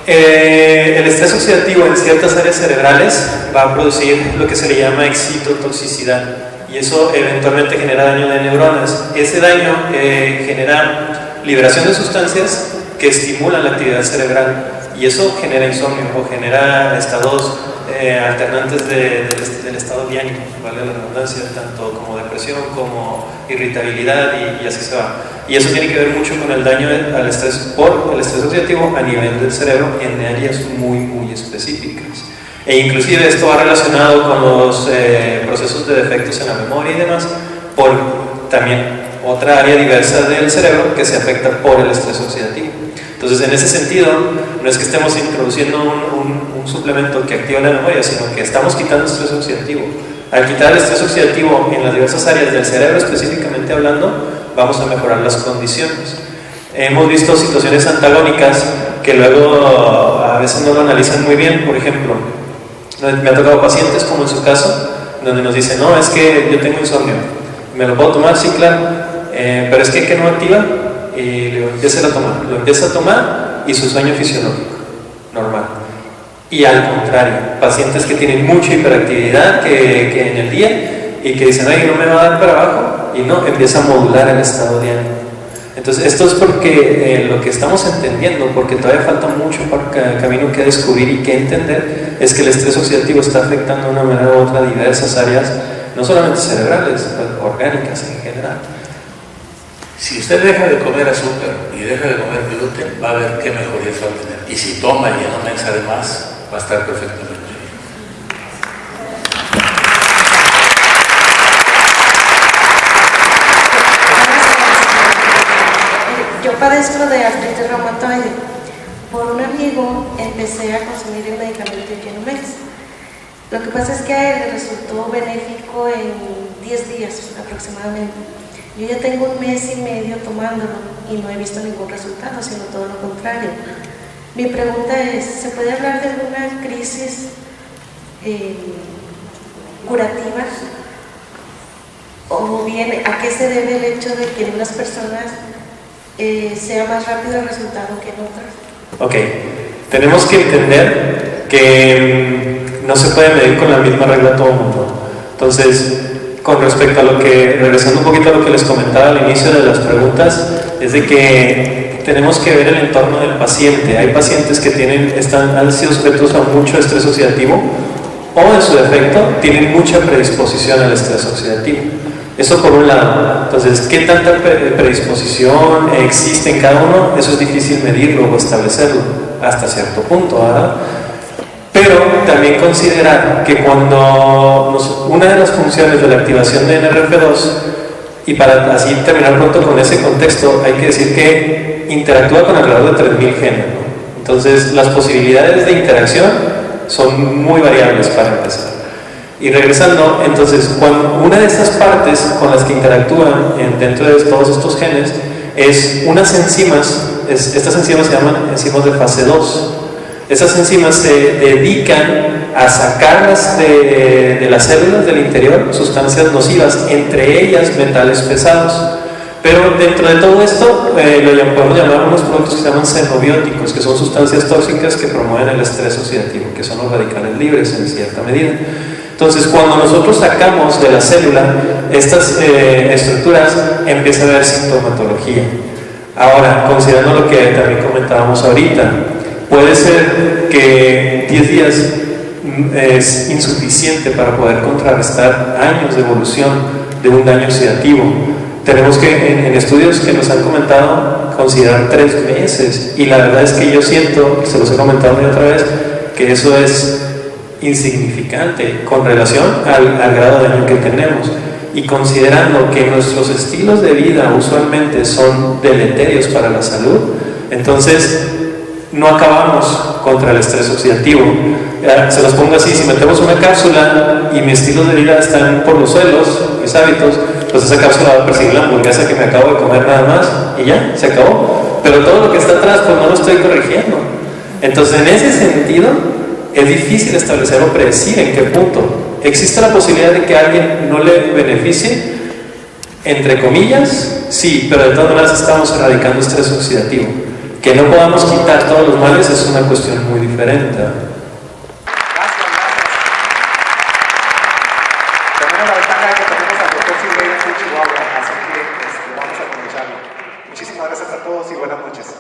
el estrés oxidativo en ciertas áreas cerebrales va a producir lo que se le llama excitotoxicidad. y eso eventualmente genera daño de neuronas. Ese daño genera liberación de sustancias que estimulan la actividad cerebral, y eso genera insomnio o genera estados alternantes del estado de ánimo, vale la redundancia, tanto como depresión como irritabilidad, y así se va. Y eso tiene que ver mucho con el daño al estrés por el estrés oxidativo a nivel del cerebro en áreas muy específicas. E inclusive esto va relacionado con los procesos de defectos en la memoria y demás, por también otra área diversa del cerebro que se afecta por el estrés oxidativo. Entonces, en ese sentido, no es que estemos introduciendo un suplemento que activa la memoria, sino que estamos quitando estrés oxidativo. Al quitar el estrés oxidativo en las diversas áreas del cerebro, específicamente hablando, vamos a mejorar las condiciones. Hemos visto situaciones antagónicas que luego a veces no lo analizan muy bien. Por ejemplo, me ha tocado pacientes, como en su caso, donde nos dicen, no, es que yo tengo insomnio, ¿me lo puedo tomar? Sí, claro, pero es que no activa. Y le digo, empieza a tomar y su sueño fisiológico, normal. Y al contrario, pacientes que tienen mucha hiperactividad que en el día y que dicen, ay, no me va a dar para abajo, y no, empieza a modular el estado de ánimo. Entonces, esto es porque lo que estamos entendiendo, porque todavía falta mucho camino que descubrir y que entender, es que el estrés oxidativo está afectando de una manera u otra diversas áreas, no solamente cerebrales, orgánicas en general. Si usted deja de comer azúcar y deja de comer gluten, va a ver qué mejorías va a tener. Y si toma y no mensa de más, va a estar perfectamente bien. Yo padezco de artritis reumatoide. Por un amigo empecé a consumir el medicamento Genumex. Lo que pasa es que a él le resultó benéfico en 10 días aproximadamente. Yo ya tengo 1 mes y medio tomándolo y no he visto ningún resultado, sino todo lo contrario. Mi pregunta es, ¿se puede hablar de alguna crisis curativa? ¿O bien a qué se debe el hecho de que en unas personas sea más rápido el resultado que en otras? Ok, tenemos que entender que no se puede medir con la misma regla todo el mundo. Entonces, con respecto a lo que, regresando un poquito a lo que les comentaba al inicio de las preguntas, es de que tenemos que ver el entorno del paciente. Hay pacientes que han sido sujetos a mucho estrés oxidativo o en su defecto tienen mucha predisposición al estrés oxidativo. Eso por un lado. Entonces, ¿qué tanta predisposición existe en cada uno? Eso es difícil medirlo o establecerlo hasta cierto punto, ¿verdad? Pero también considerar que una de las funciones de la activación de NRF2, y para así terminar pronto con ese contexto, hay que decir que interactúa con alrededor de 3.000 genes, ¿no? Entonces, las posibilidades de interacción son muy variables para empezar. Y regresando, entonces, una de estas partes con las que interactúan dentro de todos estos genes es unas enzimas, estas enzimas se llaman enzimas de fase 2. Esas enzimas se dedican a sacar de las células del interior sustancias nocivas, entre ellas metales pesados. Pero dentro de todo esto, podemos llamar unos productos que se llaman xenobióticos, que son sustancias tóxicas que promueven el estrés oxidativo, que son los radicales libres en cierta medida. Entonces, cuando nosotros sacamos de la célula estas estructuras, empieza a haber sintomatología. Ahora, considerando lo que también comentábamos ahorita, puede ser que 10 días es insuficiente para poder contrarrestar años de evolución de un daño oxidativo. Tenemos que, en estudios que nos han comentado, considerar 3 meses. Y la verdad es que yo siento, se los he comentado otra vez, que eso es insignificante con relación al grado de daño que tenemos. Y considerando que nuestros estilos de vida usualmente son deleterios para la salud, entonces no acabamos contra el estrés oxidativo. Se los pongo así: si metemos una cápsula y mis estilos de vida están por los suelos, mis hábitos, pues esa cápsula va a perseguir la hamburguesa que me acabo de comer nada más y ya, se acabó. Pero todo lo que está atrás, pues no lo estoy corrigiendo. Entonces, en ese sentido, es difícil establecer o predecir en qué punto. ¿Existe la posibilidad de que a alguien no le beneficie? Entre comillas, sí, pero de todas maneras estamos erradicando estrés oxidativo. Que no podamos quitar todos los males es una cuestión muy diferente. Tenemos la ventaja de que tenemos escucharlo. Muchísimas gracias a todos y buenas noches.